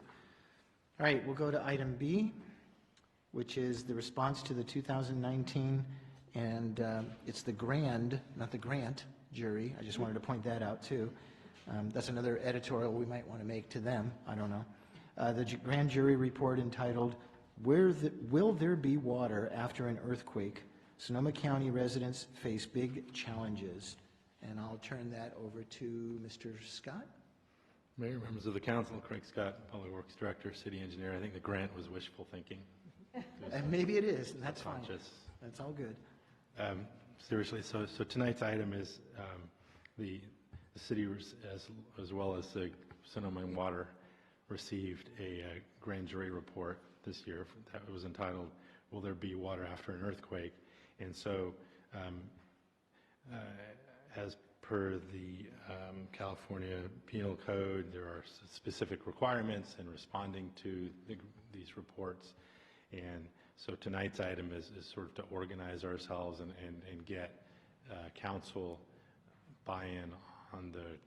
All right, we'll go to item B, which is the response to the 2019, and it's the grand, not the grant, jury. I just wanted to point that out too. That's another editorial we might want to make to them. I don't know. The grand jury report entitled, Will There Be Water After an Earthquake? Sonoma County residents face big challenges. And I'll turn that over to Mr. Scott. Mayor, members of the council, Craig Scott, Public Works Director, City Engineer. I think the grant was wishful thinking. And maybe it is, and that's fine. Subconscious. That's all good. Seriously, so tonight's item is the city, as well as the Sonoma Water, received a grand jury report this year that was entitled, Will There Be Water After an Earthquake? And so, as per the California Penal Code, there are specific requirements in responding to these reports. And so tonight's item is sort of to organize ourselves and get council buy-in on the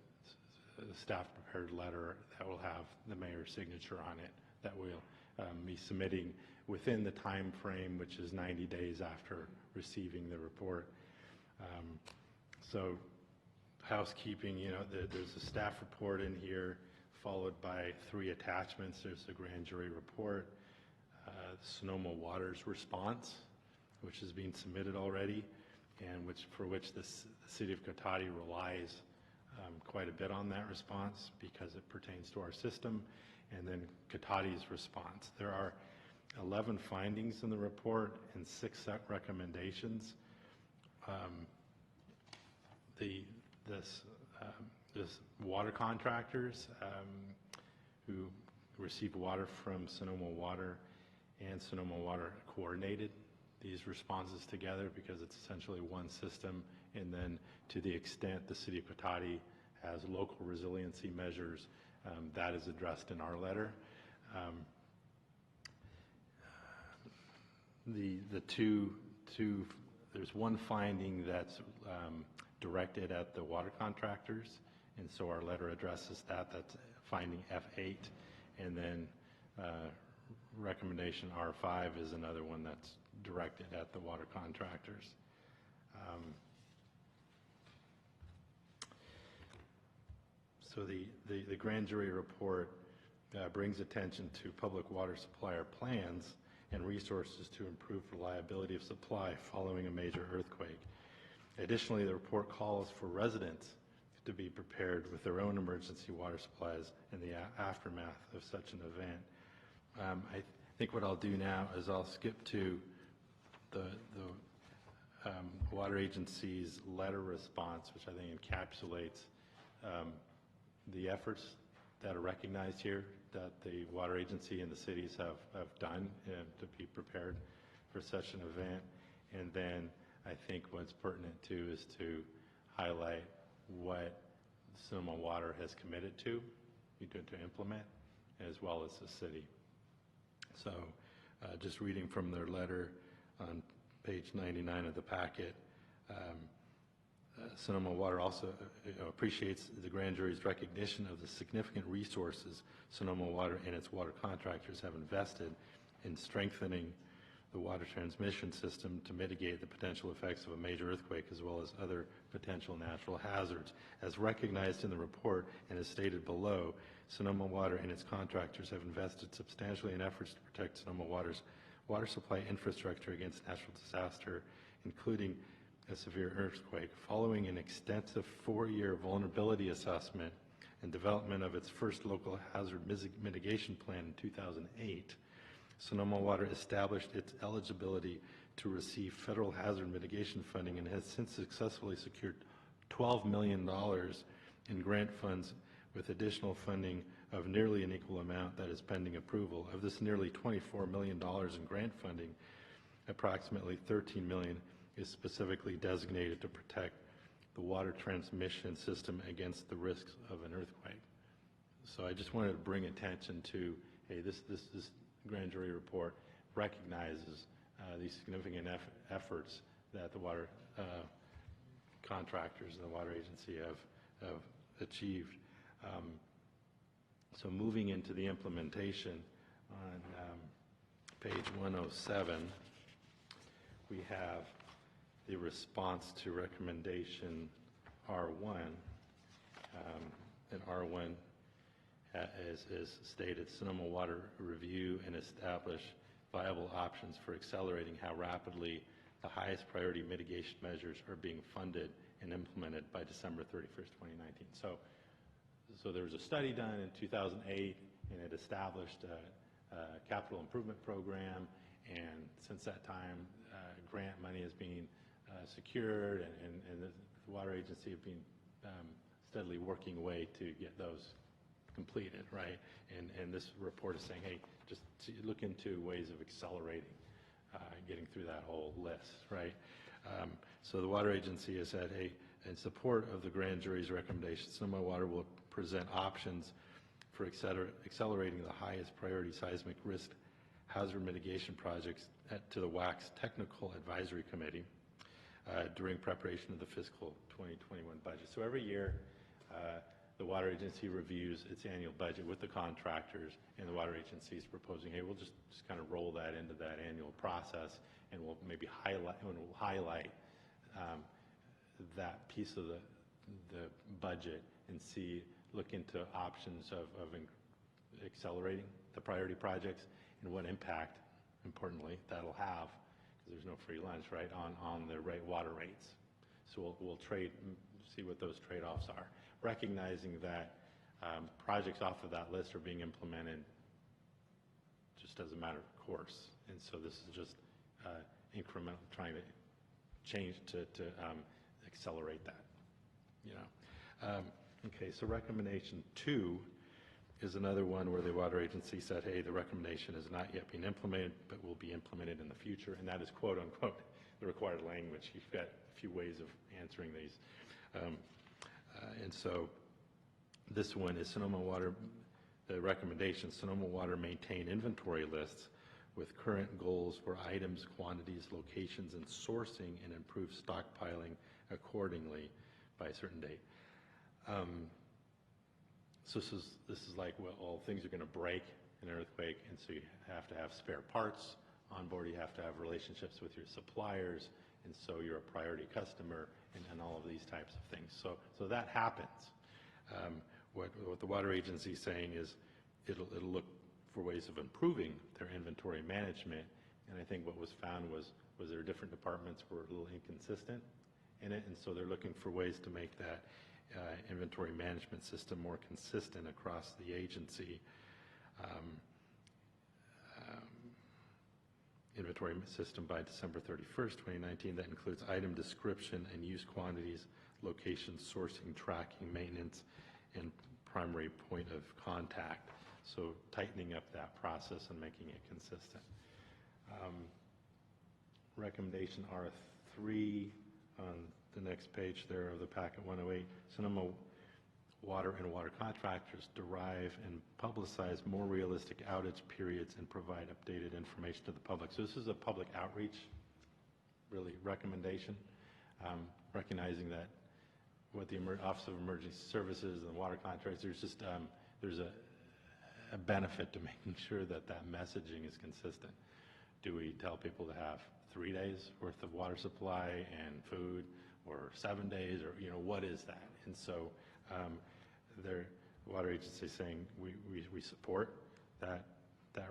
staff prepared letter that will have the mayor's signature on it, that we'll be submitting within the time frame, which is 90 days after receiving the report. So housekeeping, there's a staff report in here, followed by 3 attachments. There's the grand jury report, Sonoma Water's response, which is being submitted already, and for which the city of Cotati relies quite a bit on that response because it pertains to our system, and then Cotati's response. There are 11 findings in the report and 6 set recommendations. This water contractors who receive water from Sonoma Water and Sonoma Water coordinated these responses together because it's essentially one system, and then to the extent the city of Cotati has local resiliency measures, that is addressed in our letter. There's one finding that's directed at the water contractors, and so our letter addresses that. That's finding F8, and then recommendation R5 is another one that's directed at the water contractors. So the grand jury report brings attention to public water supplier plans and resources to improve reliability of supply following a major earthquake. Additionally, the report calls for residents to be prepared with their own emergency water supplies in the aftermath of such an event. I think what I'll do now is I'll skip to the water agency's letter response, which I think encapsulates the efforts that are recognized here that the water agency and the cities have done to be prepared for such an event. And then I think what's pertinent too is to highlight what Sonoma Water has committed to implement, as well as the city. So just reading from their letter on page 99 of the packet, Sonoma Water also appreciates the grand jury's recognition of the significant resources Sonoma Water and its water contractors have invested in strengthening the water transmission system to mitigate the potential effects of a major earthquake as well as other potential natural hazards. As recognized in the report and as stated below, Sonoma Water and its contractors have invested substantially in efforts to protect Sonoma Water's water supply infrastructure against natural disaster, including a severe earthquake. Following an extensive 4-year vulnerability assessment and development of its first local hazard mitigation plan in 2008, Sonoma Water established its eligibility to receive federal hazard mitigation funding and has since successfully secured $12 million in grant funds with additional funding of nearly an equal amount that is pending approval. Of this nearly $24 million in grant funding, approximately $13 million is specifically designated to protect the water transmission system against the risks of an earthquake. So I just wanted to bring attention to, hey, this grand jury report recognizes these significant efforts that the water contractors and the water agency have achieved. So moving into the implementation on page 107, we have the response to recommendation R1. And R1 is stated, Sonoma Water review and establish viable options for accelerating how rapidly the highest priority mitigation measures are being funded and implemented by December 31st, 2019. So there was a study done in 2008, and it established a capital improvement program, and since that time, grant money is being secured, and the water agency have been steadily working away to get those completed, right? And this report is saying, hey, just look into ways of accelerating getting through that whole list, right? So the water agency has said, hey, in support of the grand jury's recommendations, Sonoma Water will present options for accelerating the highest priority seismic risk hazard mitigation projects to the WAC's Technical Advisory Committee during preparation of the fiscal 2021 budget. So every year, the water agency reviews its annual budget with the contractors, and the water agency is proposing, hey, we'll just kind of roll that into that annual process, and we'll maybe highlight that piece of the budget and look into options of accelerating the priority projects and what impact, importantly, that'll have, because there's no free lunch, right, on the water rates. So we'll see what those trade-offs are, recognizing that projects off of that list are being implemented just as a matter of course. And so this is just incremental, trying to change to accelerate that, you know. Okay, so recommendation 2 is another one where the water agency said, hey, the recommendation has not yet been implemented, but will be implemented in the future, and that is quote unquote the required language. You've got a few ways of answering these. And so this one is Sonoma Water, the recommendation, Sonoma Water maintain inventory lists with current goals for items, quantities, locations, and sourcing, and improve stockpiling accordingly by a certain date. So this is like, well, things are going to break in an earthquake, and so you have to have spare parts on board. You have to have relationships with your suppliers, and so you're a priority customer, and all of these types of things. So that happens. What the water agency is saying is it'll look for ways of improving their inventory management, and I think what was found was there different departments were a little inconsistent in it, and so they're looking for ways to make that inventory management system more consistent across the agency. Inventory system by December 31st, 2019, that includes item description and use quantities, location, sourcing, tracking, maintenance, and primary point of contact. So tightening up that process and making it consistent. Recommendation R3 on the next page there of the packet 108, Sonoma Water and water contractors derive and publicize more realistic outage periods and provide updated information to the public. So this is a public outreach, really, recommendation, recognizing that what the Office of Emergency Services and the water contractors, there's just there's a benefit to making sure that that messaging is consistent. Do we tell people to have 3 days worth of water supply and food, or 7 days, or what is that? And so the water agency is saying we support that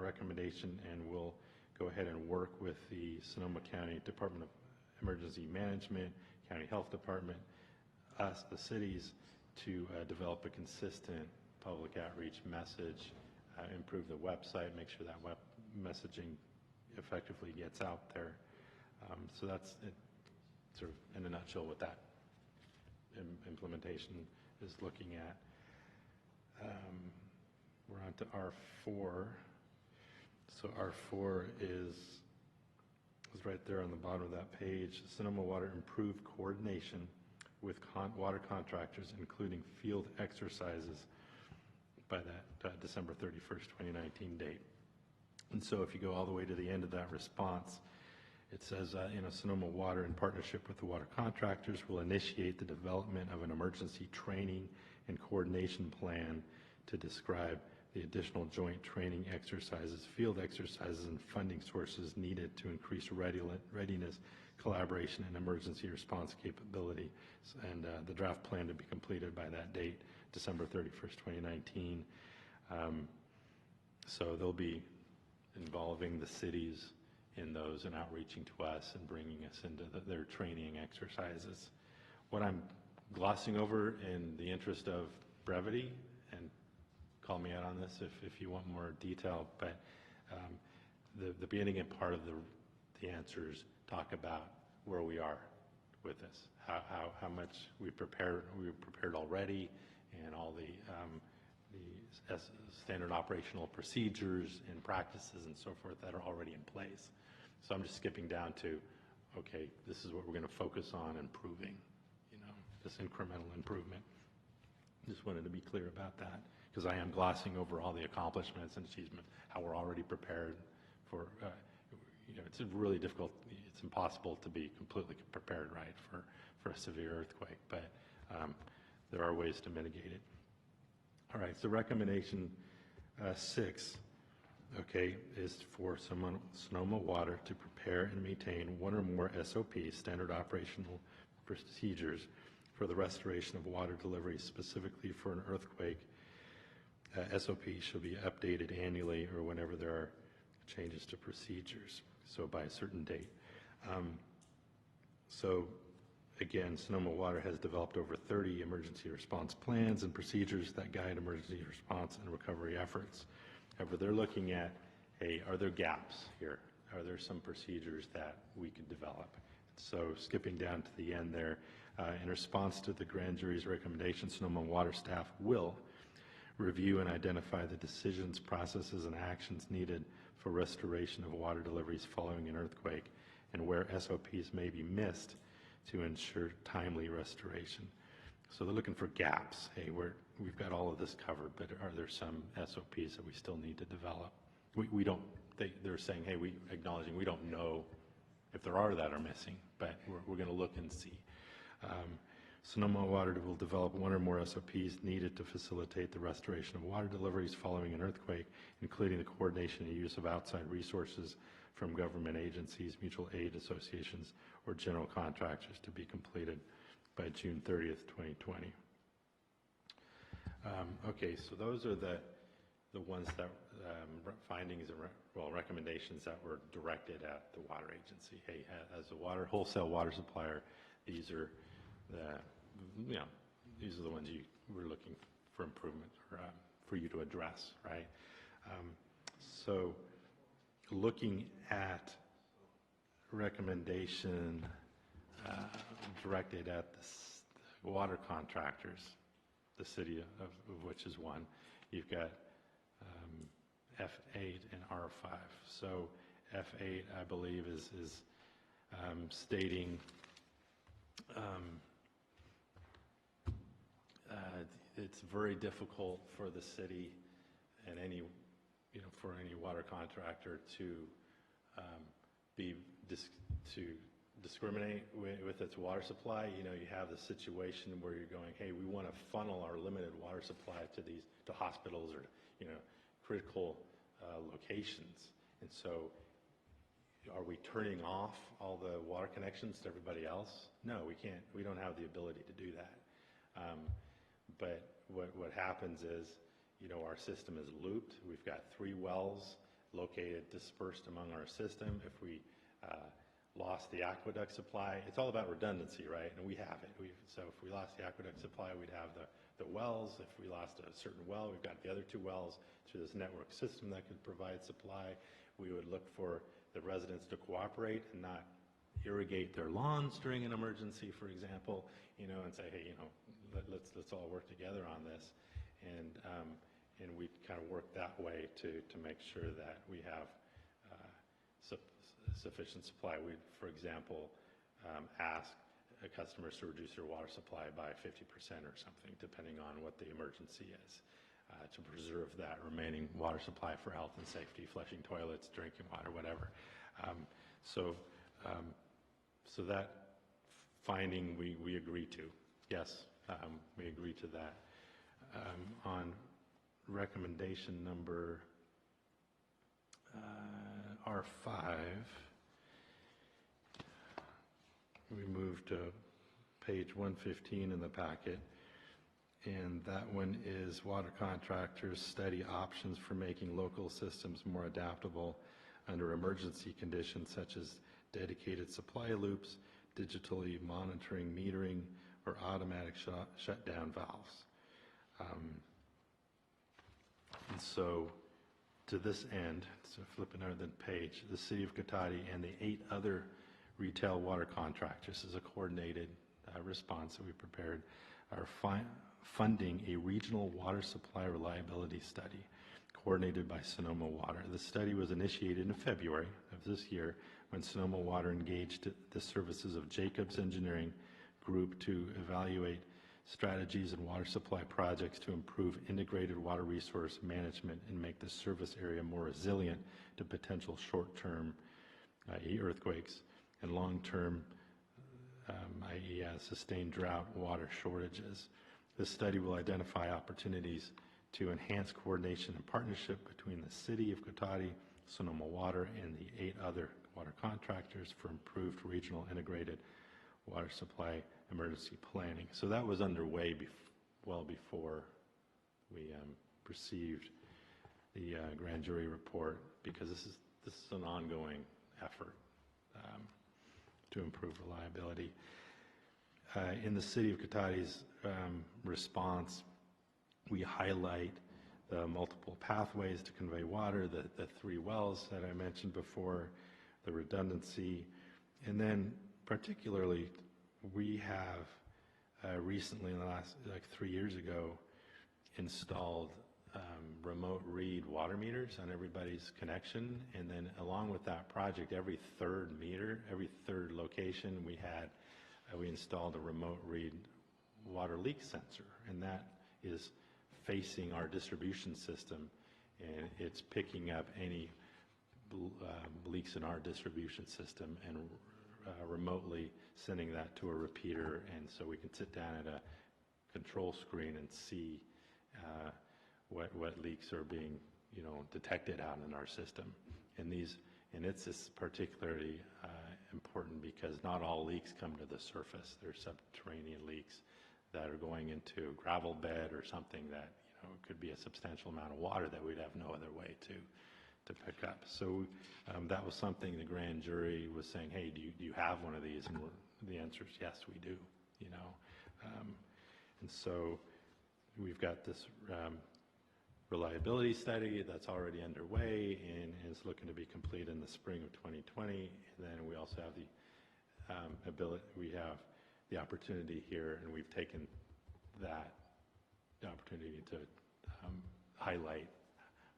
recommendation, and we'll go ahead and work with the Sonoma County Department of Emergency Management, County Health Department, us, the cities, to develop a consistent public outreach message, improve the website, make sure that web messaging effectively gets out there. So that's it, sort of in a nutshell what that implementation is looking at. we're on to R4. So R4 is right there on the bottom of that page. Sonoma Water improved coordination with water contractors, including field exercises by that December 31st, 2019 date. And so if you go all the way to the end of that response, it says, Sonoma Water, in partnership with the water contractors, will initiate the development of an emergency training and coordination plan to describe the additional joint training exercises, field exercises, and funding sources needed to increase readiness, collaboration, and emergency response capability. And the draft plan to be completed by that date, December 31st, 2019. So they'll be involving the cities in those and outreaching to us and bringing us into their training exercises. What I'm glossing over in the interest of brevity, and call me out on this if you want more detail, but the beginning and part of the answers talk about where we are with this, how much we've prepared already, and all the standard operational procedures and practices and so forth that are already in place. So I'm just skipping down to, okay, this is what we're going to focus on improving, this incremental improvement. Just wanted to be clear about that, because I am glossing over all the accomplishments and achievements, how we're already prepared for, it's really difficult, it's impossible to be completely prepared, right, for a severe earthquake, but there are ways to mitigate it. All right, so recommendation 6, okay, is for Sonoma Water to prepare and maintain one or more SOPs, standard operational procedures, for the restoration of water delivery specifically for an earthquake. SOP should be updated annually or whenever there are changes to procedures, so by a certain date. So again, Sonoma Water has developed over 30 emergency response plans and procedures that guide emergency response and recovery efforts. However, they're looking at, hey, are there gaps here? Are there some procedures that we could develop? So skipping down to the end there, in response to the grand jury's recommendation, Sonoma Water staff will review and identify the decisions, processes, and actions needed for restoration of water deliveries following an earthquake, and where SOPs may be missed to ensure timely restoration. So they're looking for gaps. Hey, we've got all of this covered, but are there some SOPs that we still need to develop? We don't, they're saying, hey, acknowledging we don't know if there are that are missing, but we're going to look and see. Sonoma Water will develop one or more SOPs needed to facilitate the restoration of water deliveries following an earthquake, including the coordination and use of outside resources from government agencies, mutual aid associations, or general contractors, to be completed by June 30th, 2020. Okay, so those are the ones that findings and recommendations that were directed at the water agency. Hey, as a wholesale water supplier, these are the ones we're looking for improvement, or for you to address, right? So looking at recommendation directed at the water contractors, the city of which is one, you've got F8 and R5. So F8, I believe, is stating it's very difficult for the city and for any water contractor to discriminate with its water supply. You have the situation where you're going, hey, we want to funnel our limited water supply to hospitals or critical locations, and so are we turning off all the water connections to everybody else? No, we can't. We don't have the ability to do that. But what happens is, our system is looped. We've got 3 wells located, dispersed among our system. If we lost the aqueduct supply, it's all about redundancy, right? And we have it. So if we lost the aqueduct supply, we'd have the wells. If we lost a certain well, we've got the other 2 wells through this network system that could provide supply. We would look for the residents to cooperate and not irrigate their lawns during an emergency, for example, and say, hey, let's all work together on this. And we kind of work that way to make sure that we have sufficient supply. We, for example, ask customers to reduce their water supply by 50% or something, depending on what the emergency is, to preserve that remaining water supply for health and safety, flushing toilets, drinking water, whatever. So that finding we agree to. Yes, we agree to that. On recommendation number R5, we moved to page 115 in the packet, and that one is water contractors study options for making local systems more adaptable under emergency conditions such as dedicated supply loops, digitally monitoring metering, or automatic shutdown valves. And so to this end, so flipping over the page, the City of Cotati and the 8 other retail water contractors, this is a coordinated response that we prepared, are funding a regional water supply reliability study coordinated by Sonoma Water. The study was initiated in February of this year when Sonoma Water engaged the services of Jacobs Engineering Group to evaluate strategies and water supply projects to improve integrated water resource management and make the service area more resilient to potential short-term, i.e. earthquakes, and long-term, i.e. sustained drought water shortages. This study will identify opportunities to enhance coordination and partnership between the City of Cotati, Sonoma Water, and the 8 other water contractors for improved regional integrated water supply emergency planning. So that was underway well before we received the grand jury report, because this is an ongoing effort to improve reliability. In the City of Cotati's response, we highlight the multiple pathways to convey water, the 3 wells that I mentioned before, the redundancy, and then particularly we have recently, in the last 3 years ago, installed remote read water meters on everybody's connection, and then along with that project, every 3rd meter, every 3rd location, we installed a remote read water leak sensor, and that is facing our distribution system, and it's picking up any leaks in our distribution system and remotely sending that to a repeater, and so we can sit down at a control screen and see what leaks are being detected out in our system. And it's just particularly important because not all leaks come to the surface. There's subterranean leaks that are going into a gravel bed or something that could be a substantial amount of water that we'd have no other way to pick up. So that was something the grand jury was saying, hey, do you have one of these? And the answer is yes, we do. And so we've got this reliability study that's already underway and is looking to be complete in the spring of 2020. And then we also have we have the opportunity here, and we've taken that opportunity to highlight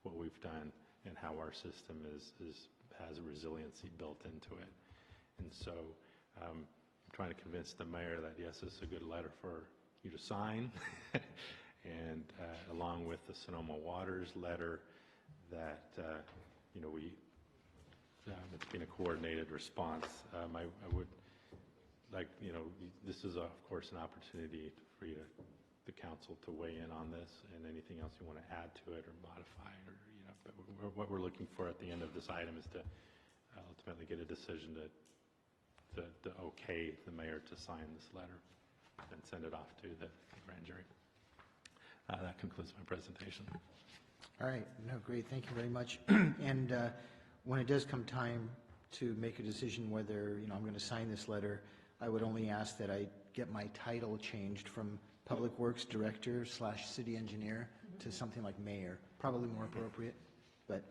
what we've done and how our system has a resiliency built into it. And so I'm trying to convince the mayor that yes, it's a good letter for you to sign, and along with the Sonoma Waters letter, that it's been a coordinated response. I would like, this is of course an opportunity for you the council to weigh in on this, and anything else you want to add to it or modify it, or but what we're looking for at the end of this item is to ultimately get a decision to okay the mayor to sign this letter and send it off to the grand jury. That concludes my presentation. All right, no, great, thank you very much. And when it does come time to make a decision whether, I'm going to sign this letter, I would only ask that I get my title changed from Public Works Director / City Engineer to something like Mayor, probably more appropriate, but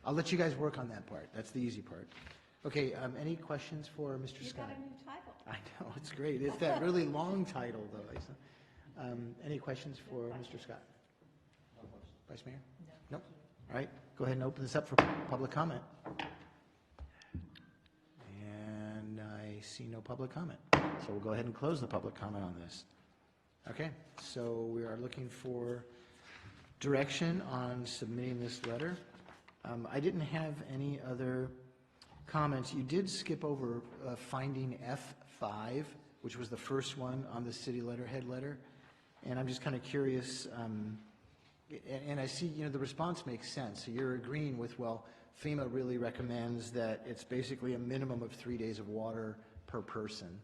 I'll let you guys work on that part. That's the easy part. Okay, any questions for Mr. Scott? You got a new title. I know, it's great. It's that really long title, though, Lisa. Any questions for Mr. Scott? Vice Mayor? No. Nope. All right, go ahead and open this up for public comment. And I see no public comment. So we'll go ahead and close the public comment on this. Okay, so we are looking for direction on submitting this letter. I didn't have any other comments. You did skip over finding F5, which was the first one on the city letterhead letter. And I'm just kind of curious, and I see, the response makes sense. So you're agreeing with, well, FEMA really recommends that it's basically a minimum of 3 days of water per person,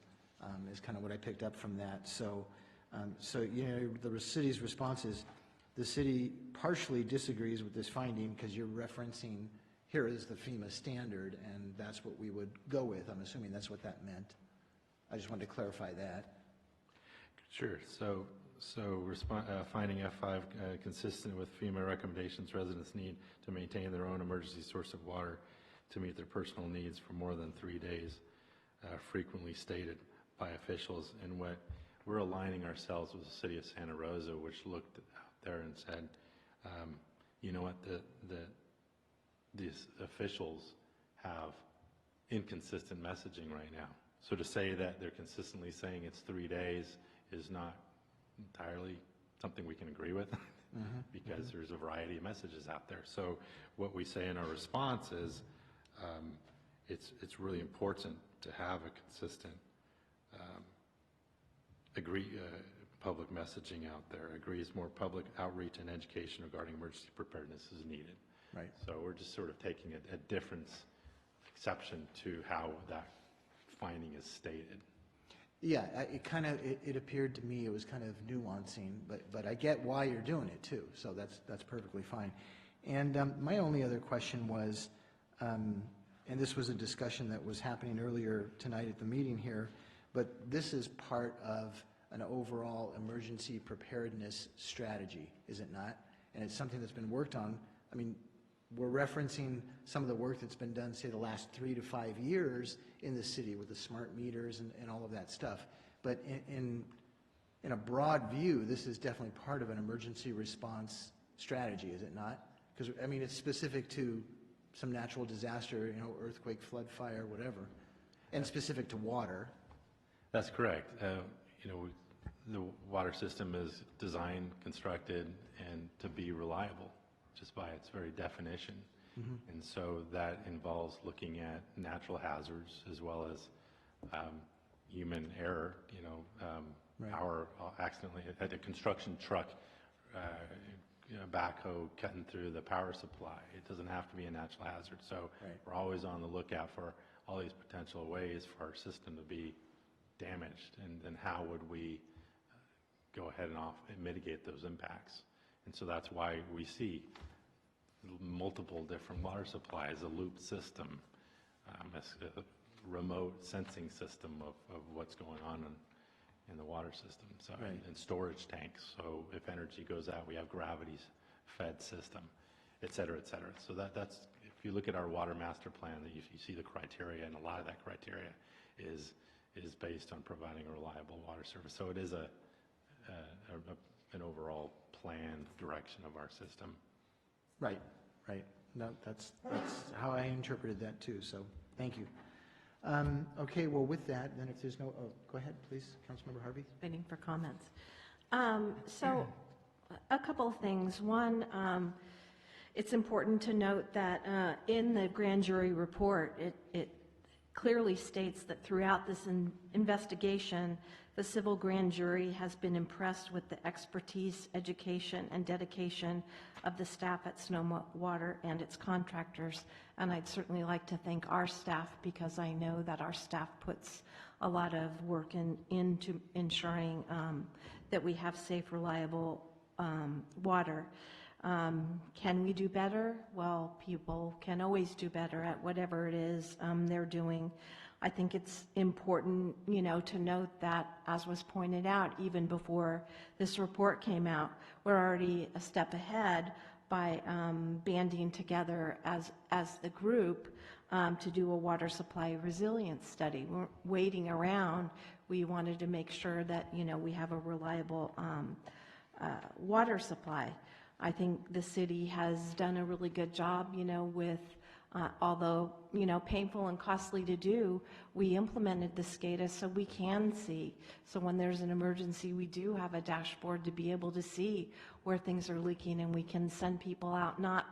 is kind of what I picked up from that. So, the city's response is, the city partially disagrees with this finding because you're referencing, here is the FEMA standard, and that's what we would go with. I'm assuming that's what that meant. I just wanted to clarify that. Sure. So finding F5 consistent with FEMA recommendations, residents need to maintain their own emergency source of water to meet their personal needs for more than 3 days, frequently stated by officials. And what we're aligning ourselves with the city of Santa Rosa, which looked out there and said, you know what, these officials have inconsistent messaging right now. So to say that they're consistently saying it's 3 days is not entirely something we can agree with because there's a variety of messages out there. So what we say in our response is it's really important to have a consistent public messaging out there. Agrees more public outreach and education regarding emergency preparedness is needed. Right. So we're just sort of taking a difference exception to how that finding is stated. Yeah, it appeared to me it was kind of nuancing, but I get why you're doing it too, so that's perfectly fine. And my only other question was, and this was a discussion that was happening earlier tonight at the meeting here, but this is part of an overall emergency preparedness strategy, is it not? And it's something that's been worked on. I mean, we're referencing some of the work that's been done, say, the last 3 to 5 years in the city with the smart meters and all of that stuff. But in a broad view, this is definitely part of an emergency response strategy, is it not? Because, I mean, it's specific to some natural disaster, earthquake, flood, fire, whatever, and specific to water. That's correct. The water system is designed, constructed, and to be reliable, just by its very definition. And so that involves looking at natural hazards as well as human error. Our accidentally at a construction truck, backhoe cutting through the power supply. It doesn't have to be a natural hazard. So we're always on the lookout for all these potential ways for our system to be damaged, and then how would we go ahead and mitigate those impacts. And so that's why we see multiple different water supplies, a loop system, a remote sensing system of what's going on in the water system, so, and storage tanks. So if energy goes out, we have gravity-fed system, et cetera, et cetera. So that's, if you look at our water master plan, that you see the criteria, and a lot of that criteria is based on providing a reliable water service. So it is an overall planned direction of our system. Right. No, that's how I interpreted that too, so thank you. Okay, well, with that, then if there's no, go ahead, please, Councilmember Harvey. Waiting for comments. So a couple of things. One, it's important to note that in the grand jury report, it clearly states that throughout this investigation, the civil grand jury has been impressed with the expertise, education, and dedication of the staff at Sonoma Water and its contractors. And I'd certainly like to thank our staff, because I know that our staff puts a lot of work into ensuring that we have safe, reliable water. Can we do better? Well, people can always do better at whatever it is they're doing. I think it's important, to note that, as was pointed out, even before this report came out, we're already a step ahead by banding together as the group to do a water supply resilience study. We're waiting around. We wanted to make sure that, we have a reliable water supply. I think the city has done a really good job, with, although, painful and costly to do, we implemented the SCADA so we can see. So when there's an emergency, we do have a dashboard to be able to see where things are leaking, and we can send people out, not,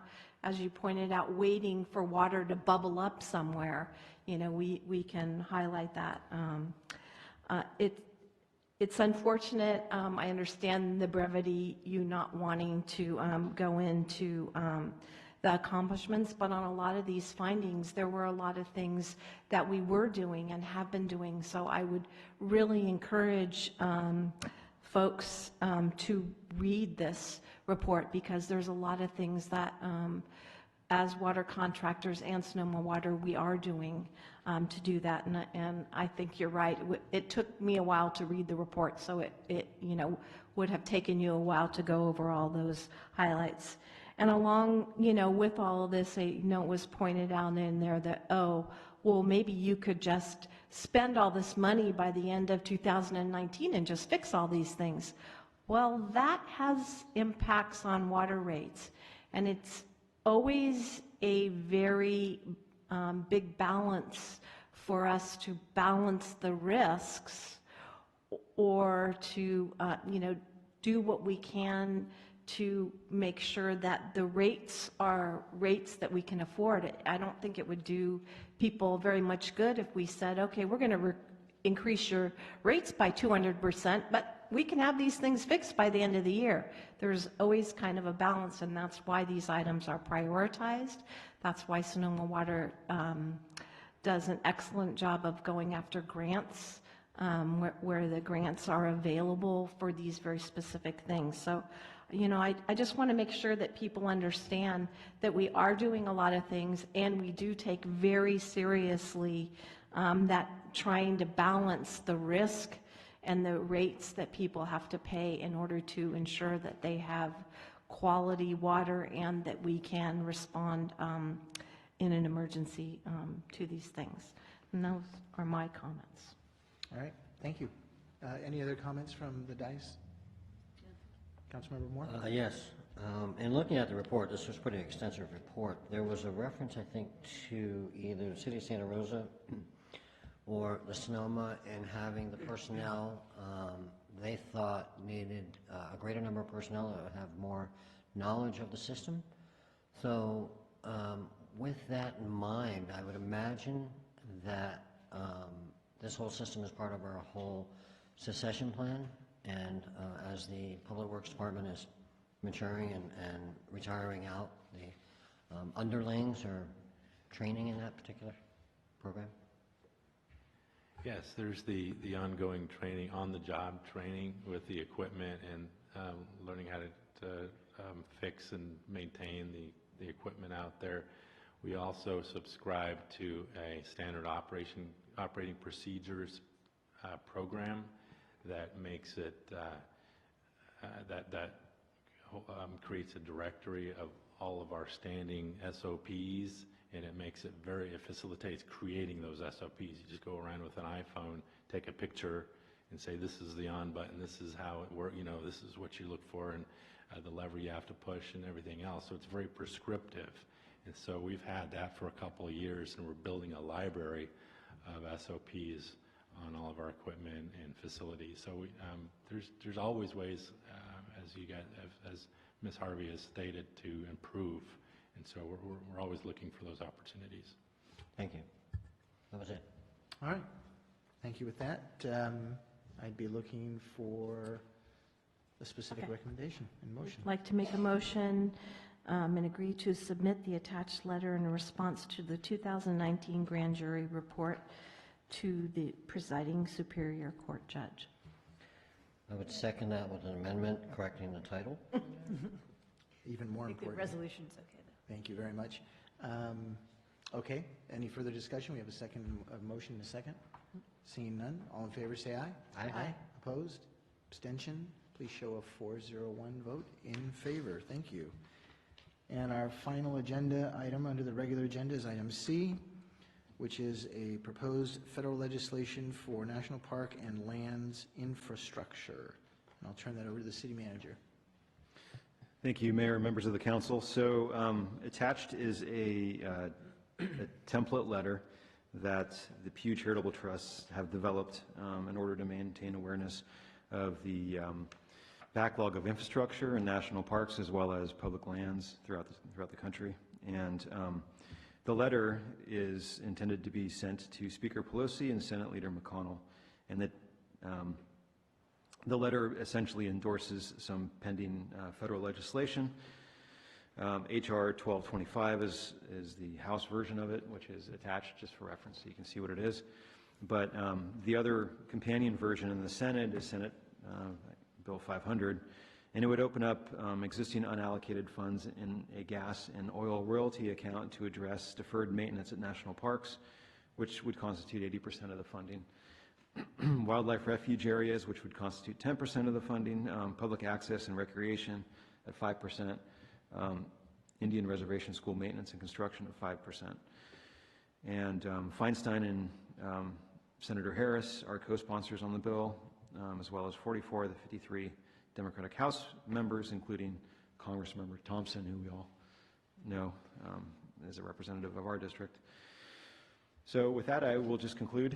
as you pointed out, waiting for water to bubble up somewhere. We can highlight that. It's unfortunate. I understand the brevity, you not wanting to go into the accomplishments, but on a lot of these findings, there were a lot of things that we were doing and have been doing. So I would really encourage folks to read this report, because there's a lot of things that as water contractors and Sonoma Water, we are doing to do that. And I think you're right. It took me a while to read the report, so it would have taken you a while to go over all those highlights. And along, with all of this, it was pointed out in there that, well, maybe you could just spend all this money by the end of 2019 and just fix all these things. Well, that has impacts on water rates, and it's always a very big balance for us to balance the risks, or to do what we can to make sure that the rates are rates that we can afford. I don't think it would do people very much good if we said, okay, we're going to increase your rates by 200%, but we can have these things fixed by the end of the year. There's always kind of a balance, and that's why these items are prioritized. That's why Sonoma Water does an excellent job of going after grants, where the grants are available for these very specific things. So, I just want to make sure that people understand that we are doing a lot of things, and we do take very seriously that trying to balance the risk and the rates that people have to pay in order to ensure that they have quality water, and that we can respond in an emergency to these things. And those are my comments. All right, thank you. Any other comments from the dais? Councilmember Moore? Yes. In looking at the report, this was a pretty extensive report. There was a reference, I think, to either the City of Santa Rosa or the Sonoma, and having the personnel they thought needed a greater number of personnel that would have more knowledge of the system. So with that in mind, I would imagine that this whole system is part of our whole succession plan, and as the Public Works Department is maturing and retiring out, the underlings are training in that particular program? Yes, there's the ongoing training, on-the-job training with the equipment, and learning how to fix and maintain the equipment out there. We also subscribe to a standard operating procedures program that makes it, that creates a directory of all of our standing SOPs, and it makes it it facilitates creating those SOPs. You just go around with an iPhone, take a picture, and say, this is the on button, this is how it works, this is what you look for, and the lever you have to push and everything else. So it's very prescriptive. And so we've had that for a couple of years, and we're building a library of SOPs on all of our equipment and facilities. So there's always ways, as Ms. Harvey has stated, to improve. And so we're always looking for those opportunities. Thank you. That was it. All right. Thank you. With that, I'd be looking for a specific recommendation and motion. I'd like to make a motion and agree to submit the attached letter in response to the 2019 grand jury report to the presiding Superior Court judge. I would second that with an amendment correcting the title. Even more I think the important. resolution's okay, though. Thank you very much. Okay, any further discussion? We have a motion and a second. Seeing none, all in favor say aye. Aye. Opposed? Abstention? Please show a 401 vote in favor. Thank you. And our final agenda item under the regular agenda is item C, which is a proposed federal legislation for national park and lands infrastructure. And I'll turn that over to the city manager. Thank you, Mayor, members of the council. So attached is a template letter that the Pew Charitable Trusts have developed in order to maintain awareness of the backlog of infrastructure and national parks as well as public lands throughout the country. And the letter is intended to be sent to Speaker Pelosi and Senate Leader McConnell, and that the letter essentially endorses some pending federal legislation. HR 1225 is the House version of it, which is attached just for reference so you can see what it is. But the other companion version in the Senate is Senate Bill 500, and it would open up existing unallocated funds in a gas and oil royalty account to address deferred maintenance at national parks, which would constitute 80% of the funding. Wildlife refuge areas, which would constitute 10% of the funding, public access and recreation at 5%, Indian reservation school maintenance and construction at 5%. And Feinstein and Senator Harris are co-sponsors on the bill, as well as 44 of the 53 Democratic House members, including Congressmember Thompson, who we all know is a representative of our district. So with that, I will just conclude.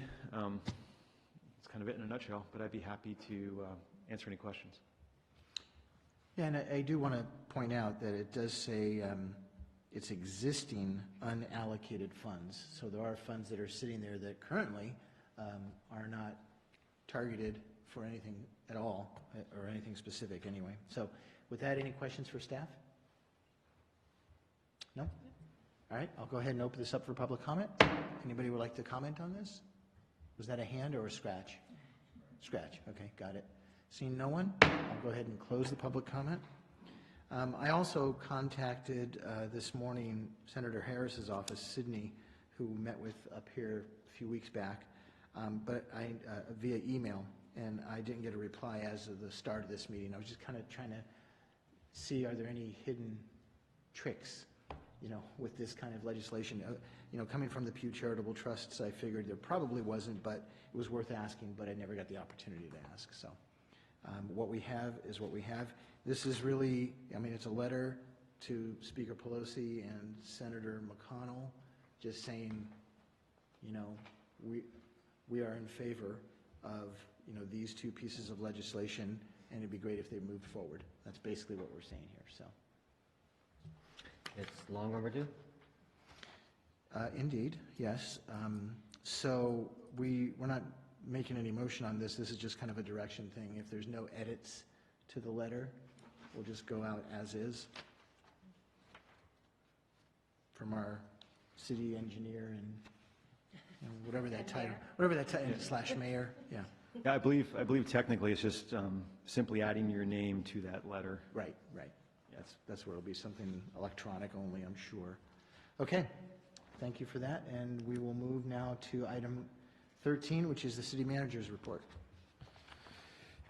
It's kind of it in a nutshell, but I'd be happy to answer any questions. Yeah, and I do want to point out that it does say it's existing unallocated funds. So there are funds that are sitting there that currently are not targeted for anything at all, or anything specific anyway. So with that, any questions for staff? No? All right, I'll go ahead and open this up for public comment. Anybody would like to comment on this? Was that a hand or a scratch? Scratch, okay, got it. Seeing no one, I'll go ahead and close the public comment. I also contacted this morning Senator Harris's office, Sydney, who met with up here a few weeks back, but via email, and I didn't get a reply as of the start of this meeting. I was just kind of trying to see, are there any hidden tricks, with this kind of legislation? Coming from the Pew Charitable Trusts, I figured there probably wasn't, but it was worth asking, but I never got the opportunity to ask. So what we have is what we have. This is really, it's a letter to Speaker Pelosi and Senator McConnell, just saying, we are in favor of, these two pieces of legislation, and it'd be great if they moved forward. That's basically what we're saying here, so. It's long overdue? Indeed, yes. So we're not making any motion on this. This is just kind of a direction thing. If there's no edits to the letter, we'll just go out as is from our city engineer and whatever that title slash mayor. Yeah. Yeah, I believe technically it's just simply adding your name to that letter. Right. That's where it'll be something electronic only, I'm sure. Okay, thank you for that, and we will move now to item 13, which is the city manager's report.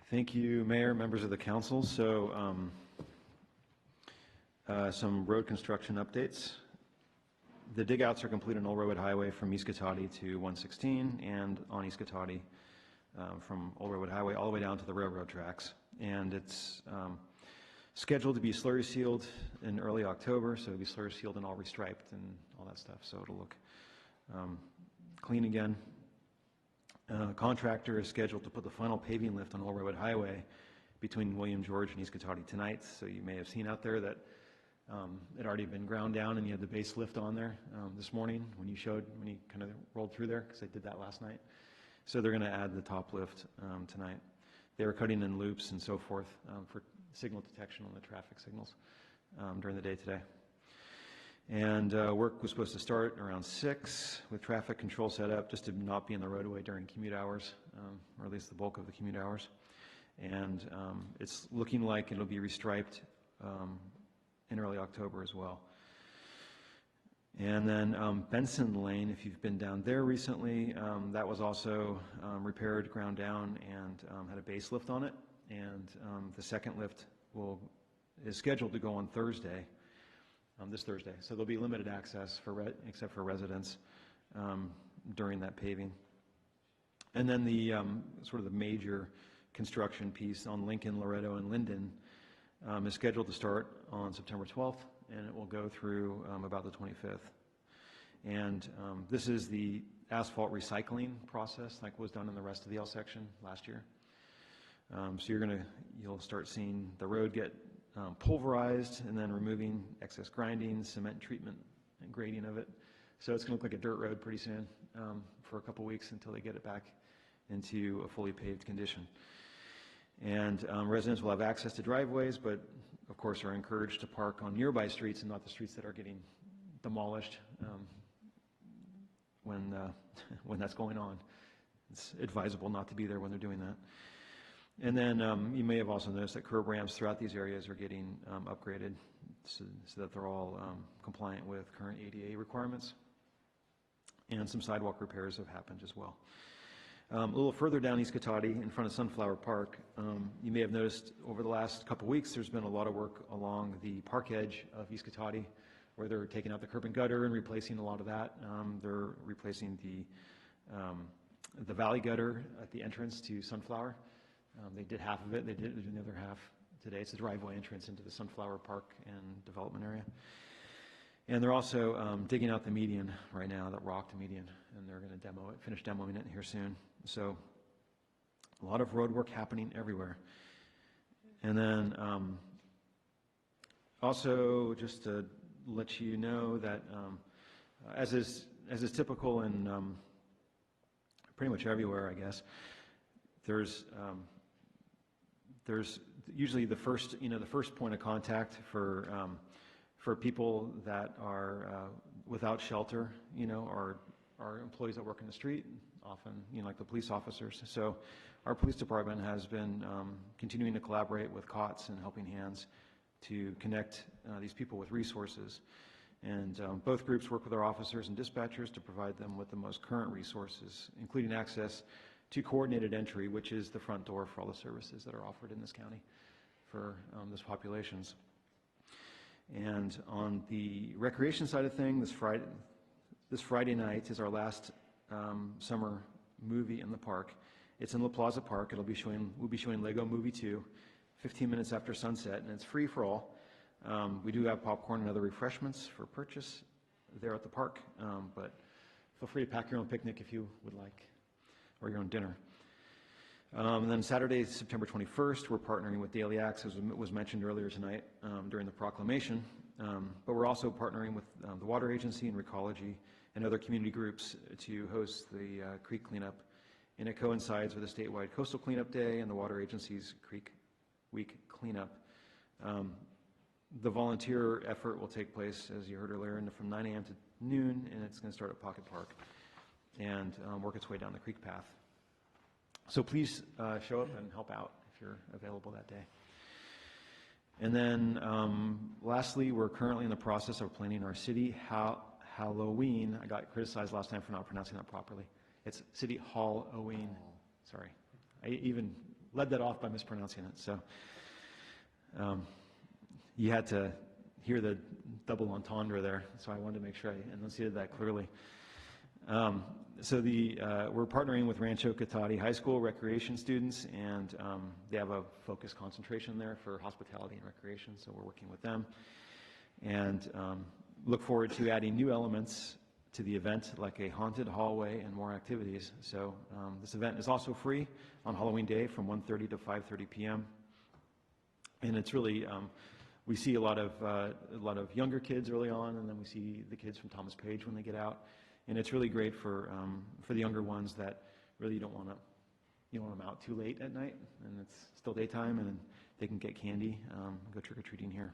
Thank you, Mayor, members of the council. So some road construction updates. The digouts are complete on Old Railroad Highway from East Cotati to 116 and on East Cotati from Old Railroad Highway all the way down to the railroad tracks. And it's scheduled to be slurry sealed in early October, so it'll be slurry sealed and all restriped and all that stuff. So it'll look clean again. Contractor is scheduled to put the final paving lift on Old Railroad Highway between William George and East Cotati tonight. So you may have seen out there that it had already been ground down and you had the base lift on there this morning when you kind of rolled through there, because I did that last night. So they're going to add the top lift tonight. They were cutting in loops and so forth for signal detection on the traffic signals during the day today. And work was supposed to start around 6 with traffic control set up just to not be in the roadway during commute hours, or at least the bulk of the commute hours. And it's looking like it'll be restriped in early October as well. And then Benson Lane, if you've been down there recently, that was also repaired, ground down, and had a base lift on it. And the second lift is scheduled to go on Thursday, this Thursday. So there'll be limited access except for residents during that paving. And then the sort of the major construction piece on Lincoln, Loretto, and Linden is scheduled to start on September 12th, and it will go through about the 25th. And this is the asphalt recycling process like was done in the rest of the L section last year. So you'll start seeing the road get pulverized and then removing excess grinding, cement treatment, and grading of it. So it's going to look like a dirt road pretty soon for a couple weeks until they get it back into a fully paved condition. And residents will have access to driveways, but of course are encouraged to park on nearby streets and not the streets that are getting demolished when that's going on. It's advisable not to be there when they're doing that. And then you may have also noticed that curb ramps throughout these areas are getting upgraded so that they're all compliant with current ADA requirements. And some sidewalk repairs have happened as well. A little further down East Cotati, in front of Sunflower Park, you may have noticed over the last couple weeks there's been a lot of work along the park edge of East Cotati, where they're taking out the curb and gutter and replacing a lot of that. They're replacing the valley gutter at the entrance to Sunflower. They did half of it. They did the other half today. It's a driveway entrance into the Sunflower Park and development area. And they're also digging out the median right now, that rocked median, and they're going to finish demoing it here soon. So a lot of road work happening everywhere. And then also just to let you know that as is typical in pretty much everywhere, I guess, there's usually the first point of contact for people that are without shelter, are employees that work in the street, often, like the police officers. So our police department has been continuing to collaborate with COTS and Helping Hands to connect these people with resources. And both groups work with our officers and dispatchers to provide them with the most current resources, including access to coordinated entry, which is the front door for all the services that are offered in this county for those populations. And on the recreation side of things, this Friday night is our last summer movie in the park. It's in La Plaza Park. We'll be showing Lego Movie 2, 15 minutes after sunset, and it's free for all. We do have popcorn and other refreshments for purchase there at the park, but feel free to pack your own picnic if you would like, or your own dinner. And then Saturday, September 21st, we're partnering with Daily Acts, as was mentioned earlier tonight during the proclamation. But we're also partnering with the Water Agency and Recology and other community groups to host the creek cleanup. And it coincides with a statewide coastal cleanup day and the Water Agency's Creek Week cleanup. The volunteer effort will take place, as you heard earlier, from 9 a.m. to noon, and it's going to start at Pocket Park and work its way down the creek path. So please show up and help out if you're available that day. And then lastly, we're currently in the process of planning our city Halloween. I got criticized last time for not pronouncing that properly. It's City Halloween. Sorry. I even led that off by mispronouncing it. So you had to hear the double entendre there, so I wanted to make sure I enunciated that clearly. So we're partnering with Rancho Cotati High School recreation students, and they have a focused concentration there for hospitality and recreation, so we're working with them. And look forward to adding new elements to the event, like a haunted hallway and more activities. So this event is also free on Halloween Day from 1:30 to 5:30 p.m. And it's really, we see a lot of younger kids early on, and then we see the kids from Thomas Page when they get out. And it's really great for the younger ones that really you don't want them out too late at night, and it's still daytime, and they can get candy, go trick-or-treating here.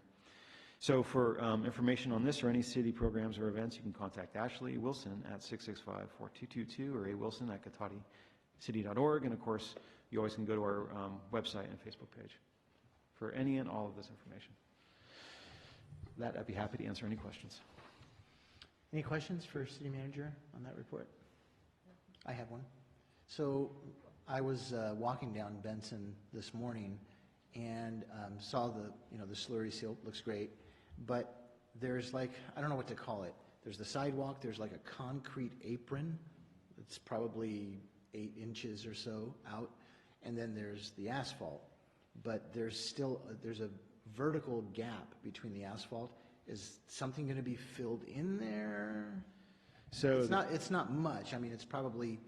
So for information on this or any city programs or events, you can contact Ashley Wilson at 665-4222 or awilson@cotati.org. And of course, you always can go to our website and Facebook page for any and all of this information. With that, I'd be happy to answer any questions. Any questions for City Manager on that report? I have one. So I was walking down Benson this morning and saw the slurry seal. Looks great, but there's I don't know what to call it. There's the sidewalk. There's like a concrete apron that's probably 8 inches or so out, and then there's the asphalt. But there's a vertical gap between the asphalt, is something going to be filled in there? So, It's not much. I mean, it's probably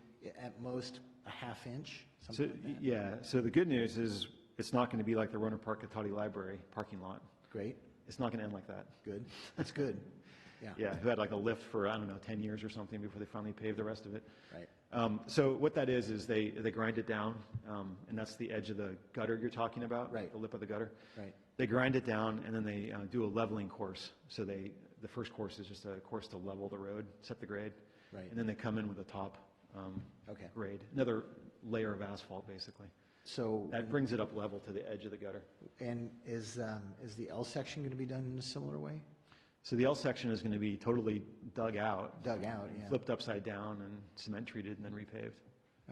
at most a half inch, so, something like that. yeah, so the good news is it's not going to be like the Roner Park Katati Library parking lot. Great, It's not going to end like that. good. That's good. Yeah. Yeah, who had like a lift for, I don't know, 10 years or something before they finally paved the rest of it. Right. So what that is they grind it down, and that's the edge of the gutter you're talking about. Right. The lip of the gutter. Right. They grind it down, and then they do a leveling course. So the first course is just a course to level the road, set the grade. Right. And then they come in with a top Okay. grade, another layer of asphalt, basically. So, That brings it up level to the edge of the gutter. and is the L section going to be done in a similar way? So the L section is going to be totally dug out, Dug out, yeah. flipped upside down, and cement treated, and then repaved.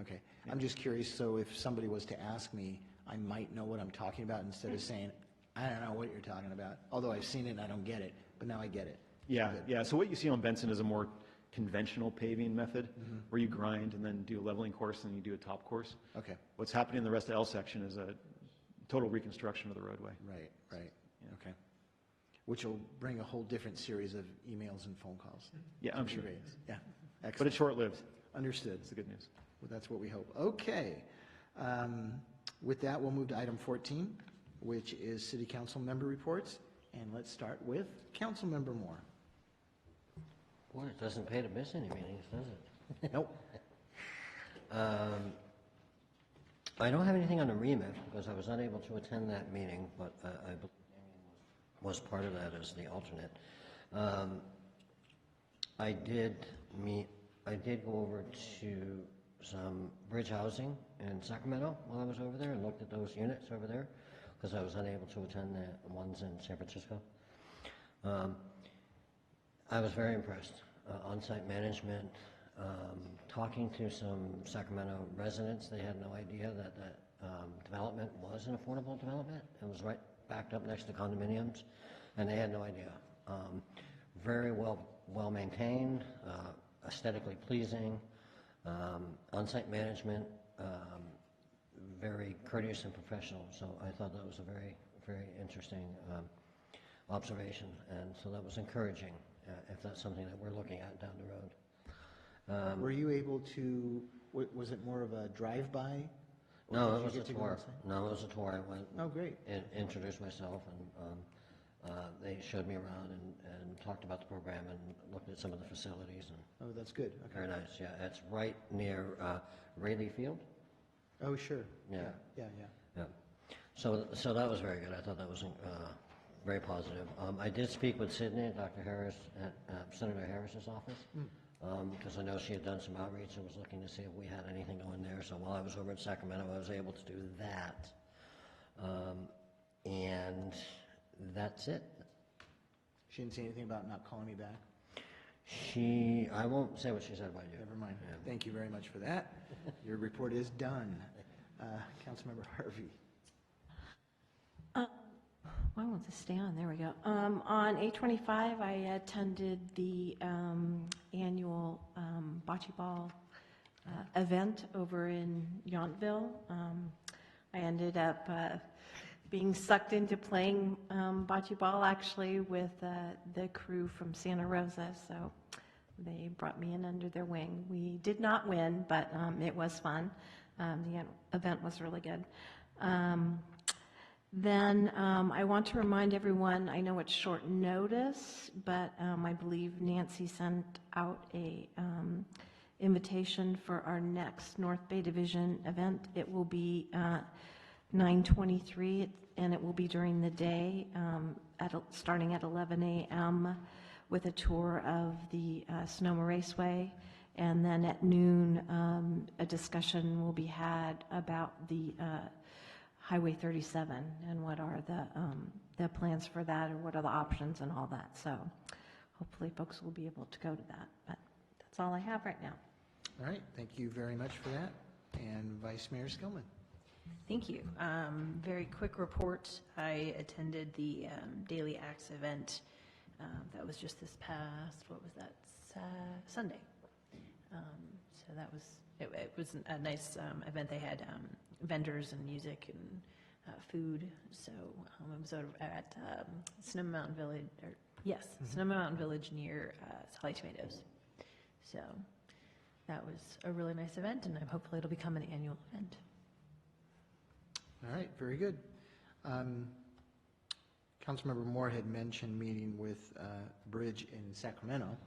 Okay. I'm just curious, so if somebody was to ask me, I might know what I'm talking about instead of saying, I don't know what you're talking about, although I've seen it and I don't get it, but now I get it. Yeah, Good. yeah. So what you see on Benson is a more conventional paving method, where you grind and then do a leveling course and you do a top course. Okay. What's happening in the rest of L section is a total reconstruction of the roadway. Right, okay. Which will bring a whole different series of emails and phone calls. Yeah, I'm sure. Yeah, But excellent. it's short-lived. Understood. That's the good news. Well, that's what we hope. Okay. With that, we'll move to item 14, which is city council member reports. And let's start with Councilmember Moore. Boy, it doesn't pay to miss any meetings, does it? Nope. I don't have anything on the remit because I was unable to attend that meeting, but I believe Amy was part of that as the alternate. I did go over to some bridge housing in Sacramento while I was over there and looked at those units over there because I was unable to attend the ones in San Francisco. I was very impressed. On-site management, talking to some Sacramento residents, they had no idea that that development was an affordable development. It was right backed up next to condominiums, and they had no idea. Very well maintained, aesthetically pleasing, on-site management, very courteous and professional. So I thought that was a very, very interesting observation, and so that was encouraging if that's something that we're looking at down the road. Were you able to, was it more of a drive-by? Or No, did it was you a get to go tour. inside? No, it was a tour. I went Oh, great. and introduced myself, and they showed me around and talked about the program and looked at some of the facilities. And Oh, that's good. Okay. very nice, yeah. It's right near Rayleigh Field. Oh, sure. Yeah. Yeah. Yeah. So that was very good. I thought that was very positive. I did speak with Sydney, Dr. Harris, at Senator Harris's office, because I know she had done some outreach and was looking to see if we had anything going there. So while I was over in Sacramento, I was able to do that. And that's it. She didn't say anything about not calling me back? I won't say what she said about you. Never mind. Yeah. Thank you very much for that. Your report is done. Councilmember Harvey. I want to stay on, there we go. On 8/25, I attended the annual bocce ball event over in Yountville. I ended up being sucked into playing bocce ball actually with the crew from Santa Rosa, so they brought me in under their wing. We did not win, but it was fun. The event was really good. Then I want to remind everyone, I know it's short notice, but I believe Nancy sent out a invitation for our next North Bay Division event. It will be 9/23, and it will be during the day, starting at 11 a.m. with a tour of the Sonoma Raceway. And then at noon, a discussion will be had about the Highway 37 and what are the plans for that, or what are the options and all that. So hopefully folks will be able to go to that, but that's all I have right now. All right, thank you very much for that. And Vice Mayor Skillman. Thank you. Very quick report. I attended the Daily Acts event. That was just this past, what was that, Sunday. So it was a nice event. They had vendors and music and food. So it was over at Sonoma Mountain Village, or yes, Sonoma Mountain Village near Holly Tomatoes. So that was a really nice event, and hopefully it'll become an annual event. All right, very good. Councilmember Moore had mentioned meeting with Bridge in Sacramento,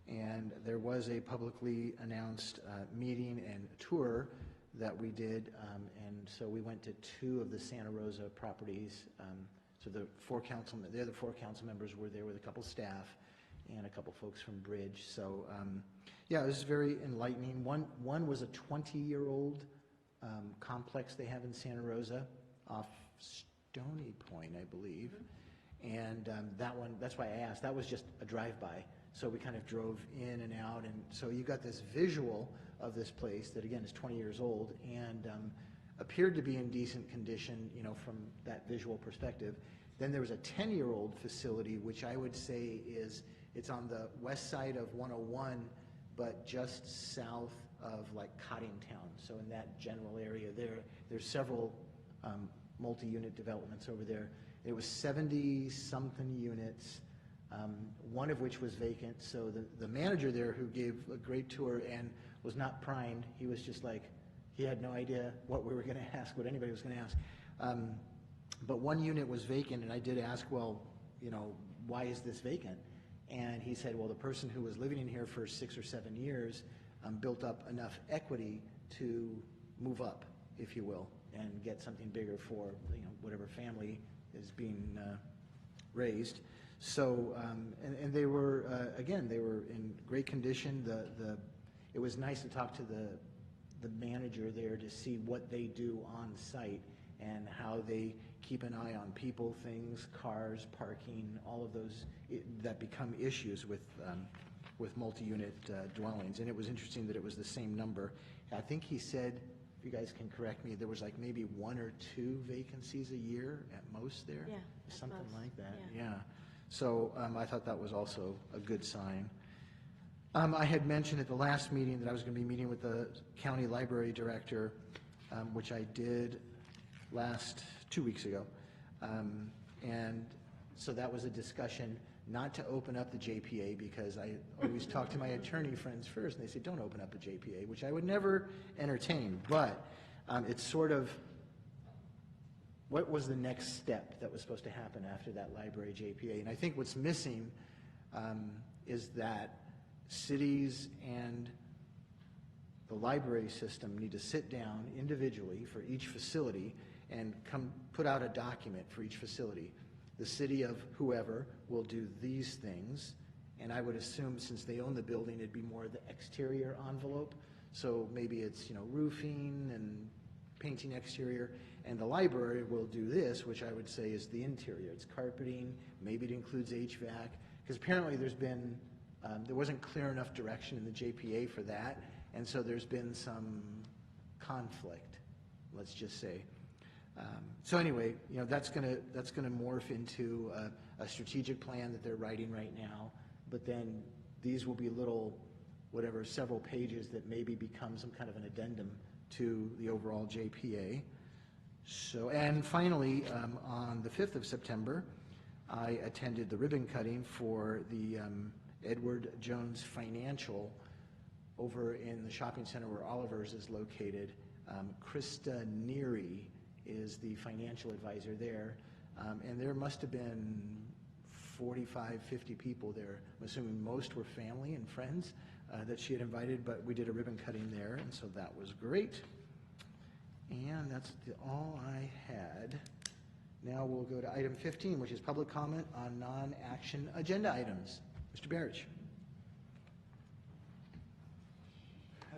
and there was a publicly announced meeting and tour that we did, and so we went to 2 of the Santa Rosa properties. So the other 4 council members were there with a couple staff and a couple folks from Bridge. So yeah, it was very enlightening. One was a 20-year-old complex they have in Santa Rosa off Stony Point, I believe. And that one, that's why I asked, that was just a drive-by. So we kind of drove in and out, and so you got this visual of this place that, again, is 20 years old and appeared to be in decent condition, you know, from that visual perspective. Then there was a 10-year-old facility, which I would say it's on the west side of 101, but just south of like Cottingtown. So in that general area there's several multi-unit developments over there. It was 70-something units, one of which was vacant. So the manager there, who gave a great tour and was not primed, he was just like, he had no idea what we were going to ask, what anybody was going to ask. But one unit was vacant, and I did ask, well, you know, why is this vacant? And he said, well, the person who was living in here for 6 or 7 years built up enough equity to move up, if you will, and get something bigger for, you know, whatever family is being raised. So, and they were, again, they were in great condition. It was nice to talk to the manager there to see what they do on site and how they keep an eye on people, things, cars, parking, all of those that become issues with multi-unit dwellings. And it was interesting that it was the same number. I think he said, if you guys can correct me, there was like maybe 1 or 2 vacancies a year at most there? Yeah. Something most. like that, Yeah. yeah. So I thought that was also a good sign. I had mentioned at the last meeting that I was going to be meeting with the county library director, which I did 2 weeks ago. And so that was a discussion not to open up the JPA, because I always talk to my attorney friends first, and they say, don't open up a JPA, which I would never entertain. But it's sort of, what was the next step that was supposed to happen after that library JPA? And I think what's missing is that cities and the library system need to sit down individually for each facility and put out a document for each facility. The city of whoever will do these things, and I would assume, since they own the building, it'd be more the exterior envelope. So maybe it's, you know, roofing and painting exterior, and the library will do this, which I would say is the interior. It's carpeting, maybe it includes HVAC, because apparently there wasn't clear enough direction in the JPA for that, and so there's been some conflict, let's just say. So anyway, you know, that's gonna morph into a strategic plan that they're writing right now, but then these will be little, several pages that maybe become some kind of an addendum to the overall JPA. So, and finally, on the 5th of September, I attended the ribbon cutting for the Edward Jones Financial over in the shopping center where Oliver's is located. Krista Neary is the financial advisor there, and there must have been 45, 50 people there. I'm assuming most were family and friends that she had invited, but we did a ribbon cutting there, and so that was great. And that's all I had. Now we'll go to item 15, which is public comment on non-action agenda items. Mr. Barrich.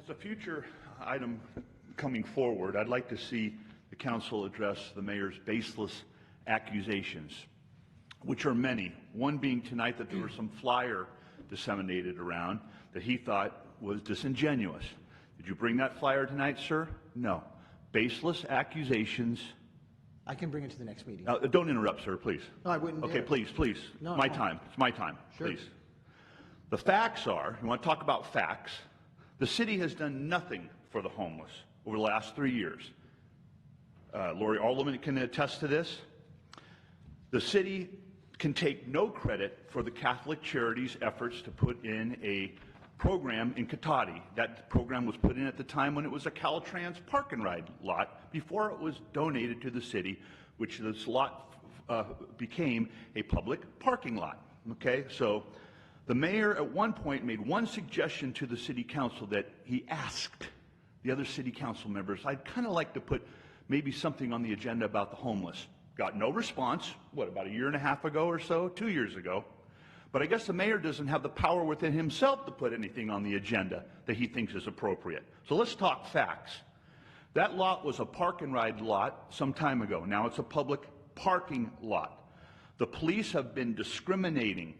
As a future item coming forward, I'd like to see the council address the mayor's baseless accusations, which are many. One being tonight that there was some flyer disseminated around that he thought was disingenuous. Did you bring that flyer tonight, sir? No. Baseless accusations. I can bring it to the next meeting. Don't interrupt, sir, please. No, I wouldn't. Okay, please. No, my time. It's my time. Sure. Please. The facts are, you want to talk about facts, the city has done nothing for the homeless over the last 3 years. Lori Alderman can attest to this. The city can take no credit for the Catholic Charities' efforts to put in a program in Cotati. That program was put in at the time when it was a Caltrans park and ride lot before it was donated to the city, which this lot became a public parking lot. Okay, so the mayor at one point made one suggestion to the city council that he asked the other city council members, I'd kind of like to put maybe something on the agenda about the homeless. Got no response, what, about a year and a half ago or so, 2 years ago. But I guess the mayor doesn't have the power within himself to put anything on the agenda that he thinks is appropriate. So let's talk facts. That lot was a park and ride lot some time ago. Now it's a public parking lot. The police have been discriminating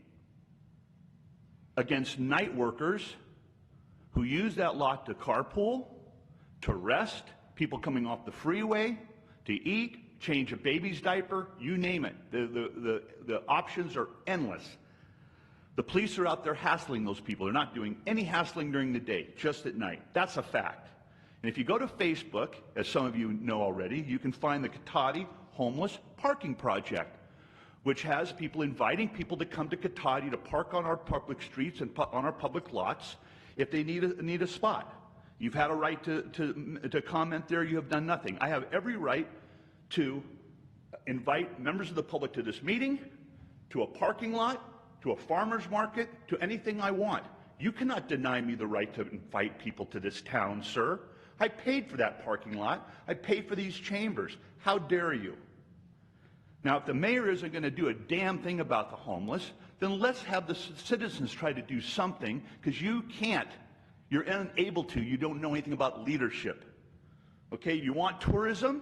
against night workers who use that lot to carpool, to rest, people coming off the freeway, to eat, change a baby's diaper, you name it. The options are endless. The police are out there hassling those people. They're not doing any hassling during the day, just at night. That's a fact. And if you go to Facebook, as some of you know already, you can find the Cotati Homeless Parking Project, which has people inviting people to come to Cotati to park on our public streets and on our public lots if they need a spot. You've had a right to comment there. You have done nothing. I have every right to invite members of the public to this meeting, to a parking lot, to a farmer's market, to anything I want. You cannot deny me the right to invite people to this town, sir. I paid for that parking lot. I paid for these chambers. How dare you? Now, if the mayor isn't going to do a damn thing about the homeless, then let's have the citizens try to do something, because you can't. You're unable to. You don't know anything about leadership. Okay, you want tourism?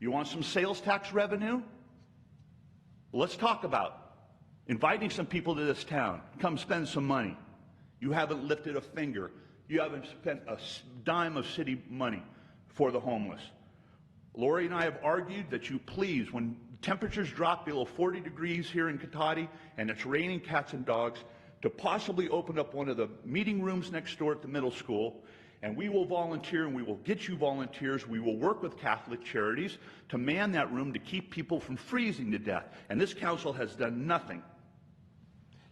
You want some sales tax revenue? Well, let's talk about inviting some people to this town. Come spend some money. You haven't lifted a finger. You haven't spent a dime of city money for the homeless. Lori and I have argued that you please, when temperatures drop below 40 degrees here in Cotati and it's raining cats and dogs, to possibly open up one of the meeting rooms next door at the middle school, and we will volunteer and we will get you volunteers. We will work with Catholic Charities to man that room to keep people from freezing to death. And this council has done nothing.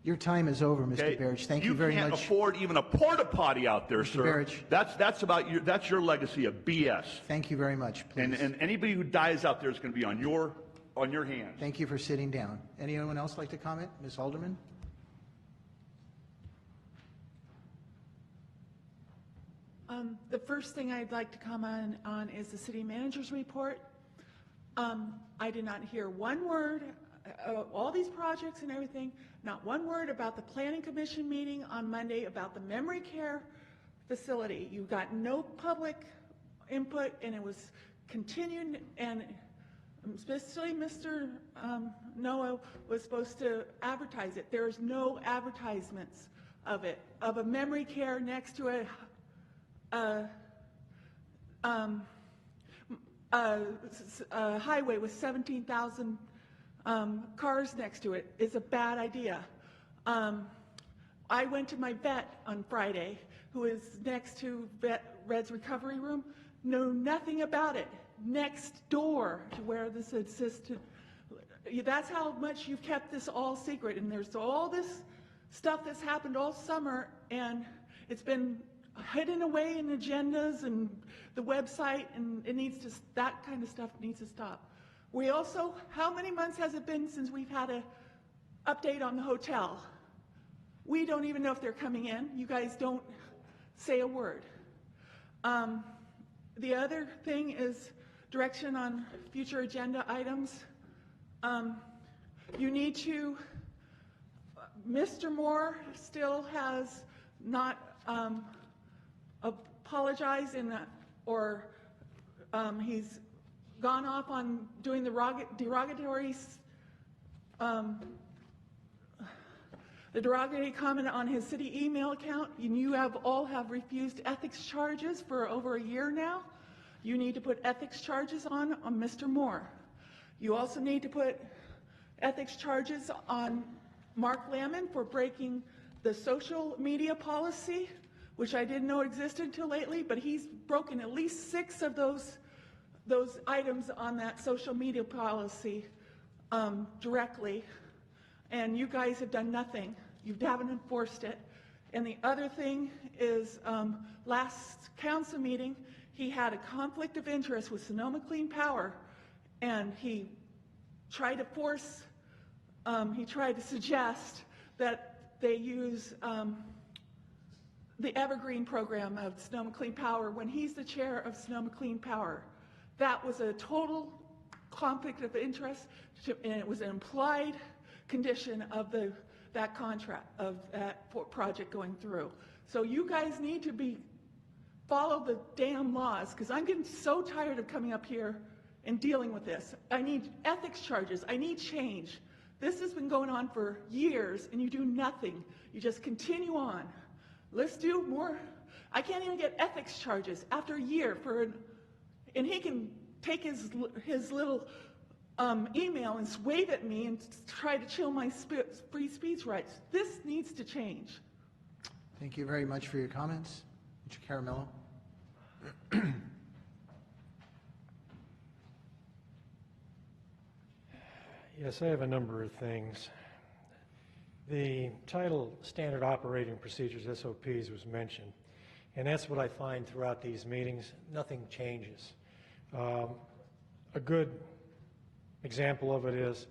Your time is over, Mr. Okay? Barrich. Thank you very much. You can't afford even a porta potty out there, Mr. sir. Barrich. That's your legacy of BS. Thank you very much, please. And anybody who dies out there is going to be on your hands. Thank you for sitting down. Anyone else like to comment? Ms. Alderman? The first thing I'd like to comment on is the city manager's report. I did not hear one word, all these projects and everything, not one word about the planning commission meeting on Monday about the memory care facility. You got no public input, and it was continued, and especially Mr. Noah was supposed to advertise it. There's no advertisements of it, of a memory care next to a highway with 17,000 cars next to it. Is a bad idea. I went to my vet on Friday, who is next to Red's recovery room, know nothing about it. Next door to where this assisted. That's how much you've kept this all secret. And there's all this stuff that's happened all summer, and it's been hidden away in agendas and the website, and it needs to, that kind of stuff needs to stop. We also, how many months has it been since we've had an update on the hotel? We don't even know if they're coming in. You guys don't say a word. The other thing is direction on future agenda items. You need to, Mr. Moore still has not apologized or he's gone off on doing the derogatory comment on his city email account. You all have refused ethics charges for over a year now. You need to put ethics charges on Mr. Moore. You also need to put ethics charges on Mark Lamon for breaking the social media policy, which I didn't know existed until lately, but he's broken at least 6 of those those items on that social media policy directly, and you guys have done nothing. You haven't enforced it. And the other thing is, last council meeting, he had a conflict of interest with Sonoma Clean Power, and he tried to suggest that they use the Evergreen program of Sonoma Clean Power when he's the chair of Sonoma Clean Power. That was a total conflict of interest, and it was an implied condition of that contract, of that project going through. So you guys need to follow the damn laws, because I'm getting so tired of coming up here and dealing with this. I need ethics charges. I need change. This has been going on for years, and you do nothing. You just continue on. Let's do more. I can't even get ethics charges after a year and he can take his little email and wave at me and try to chill my free speech rights. This needs to change. Thank you very much for your comments. Mr. Caramello. Yes, I have a number of things. The title Standard Operating Procedures, SOPs, was mentioned, and that's what I find throughout these meetings. Nothing changes. A good example of it is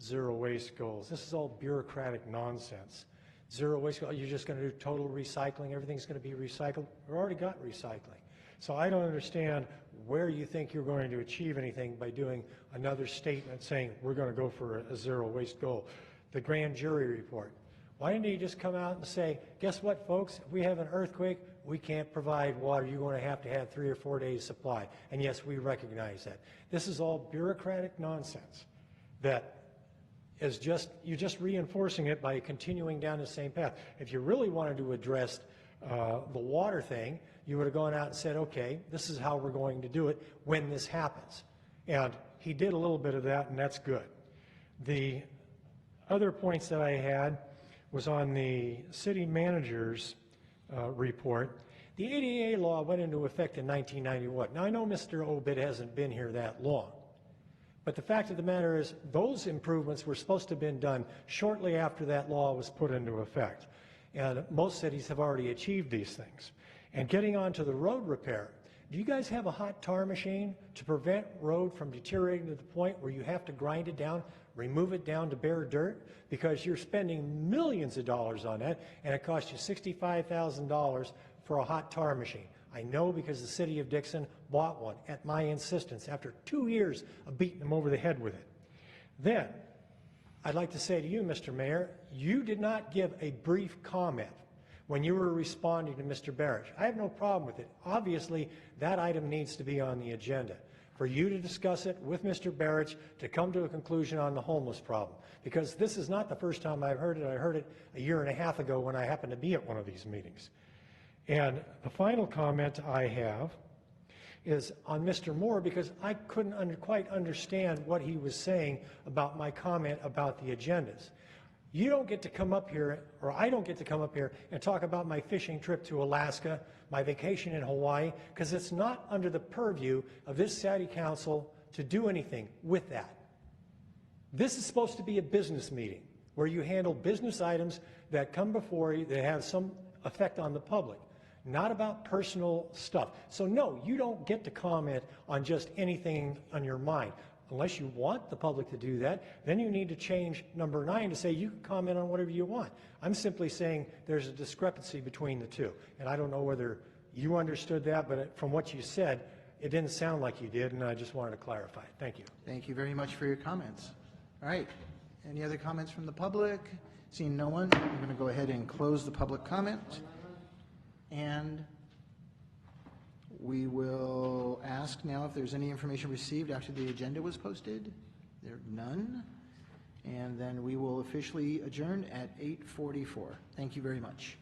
zero waste goals. This is all bureaucratic nonsense. Zero waste goals, you're just going to do total recycling, everything's going to be recycled. We've already got recycling. So I don't understand where you think you're going to achieve anything by doing another statement saying we're going to go for a zero waste goal. The grand jury report. Why didn't he just come out and say, guess what, folks, if we have an earthquake, we can't provide water. You're going to have 3 or 4 days supply. And yes, we recognize that. This is all bureaucratic nonsense that is you're just reinforcing it by continuing down the same path. If you really wanted to address the water thing, you would have gone out and said, okay, this is how we're going to do it when this happens. And he did a little bit of that, and that's good. The other points that I had was on the city manager's report. The ADA law went into effect in 1991. Now, I know Mr. Obid hasn't been here that long, but the fact of the matter is those improvements were supposed to have been done shortly after that law was put into effect. And most cities have already achieved these things. And getting on to the road repair, do you guys have a hot tar machine to prevent road from deteriorating to the point where you have to grind it down, remove it down to bare dirt? Because you're spending millions of dollars on that, and it costs you $65,000 for a hot tar machine. I know because the city of Dixon bought one at my insistence after 2 years of beating them over the head with it. Then, I'd like to say to you, Mr. Mayor, you did not give a brief comment when you were responding to Mr. Barish. I have no problem with it. Obviously, that item needs to be on the agenda for you to discuss it with Mr. Barish to come to a conclusion on the homeless problem. Because this is not the first time I've heard it. I heard it a year and a half ago when I happened to be at one of these meetings. And the final comment I have is on Mr. Moore, because I couldn't quite understand what he was saying about my comment about the agendas. You don't get to come up here, or I don't get to come up here and talk about my fishing trip to Alaska, my vacation in Hawaii, because it's not under the purview of this city council to do anything with that. This is supposed to be a business meeting where you handle business items that come before you that have some effect on the public, not about personal stuff. So no, you don't get to comment on just anything on your mind. Unless you want the public to do that, then you need to change number 9 to say you can comment on whatever you want. I'm simply saying there's a discrepancy between the two. And I don't know whether you understood that, but from what you said, it didn't sound like you did, and I just wanted to clarify. Thank you. Thank you very much for your comments. All right. Any other comments from the public? Seeing no one, I'm going to go ahead and close the public comment. And we will ask now if there's any information received after the agenda was posted. There are none. And then we will officially adjourn at 8:44. Thank you very much.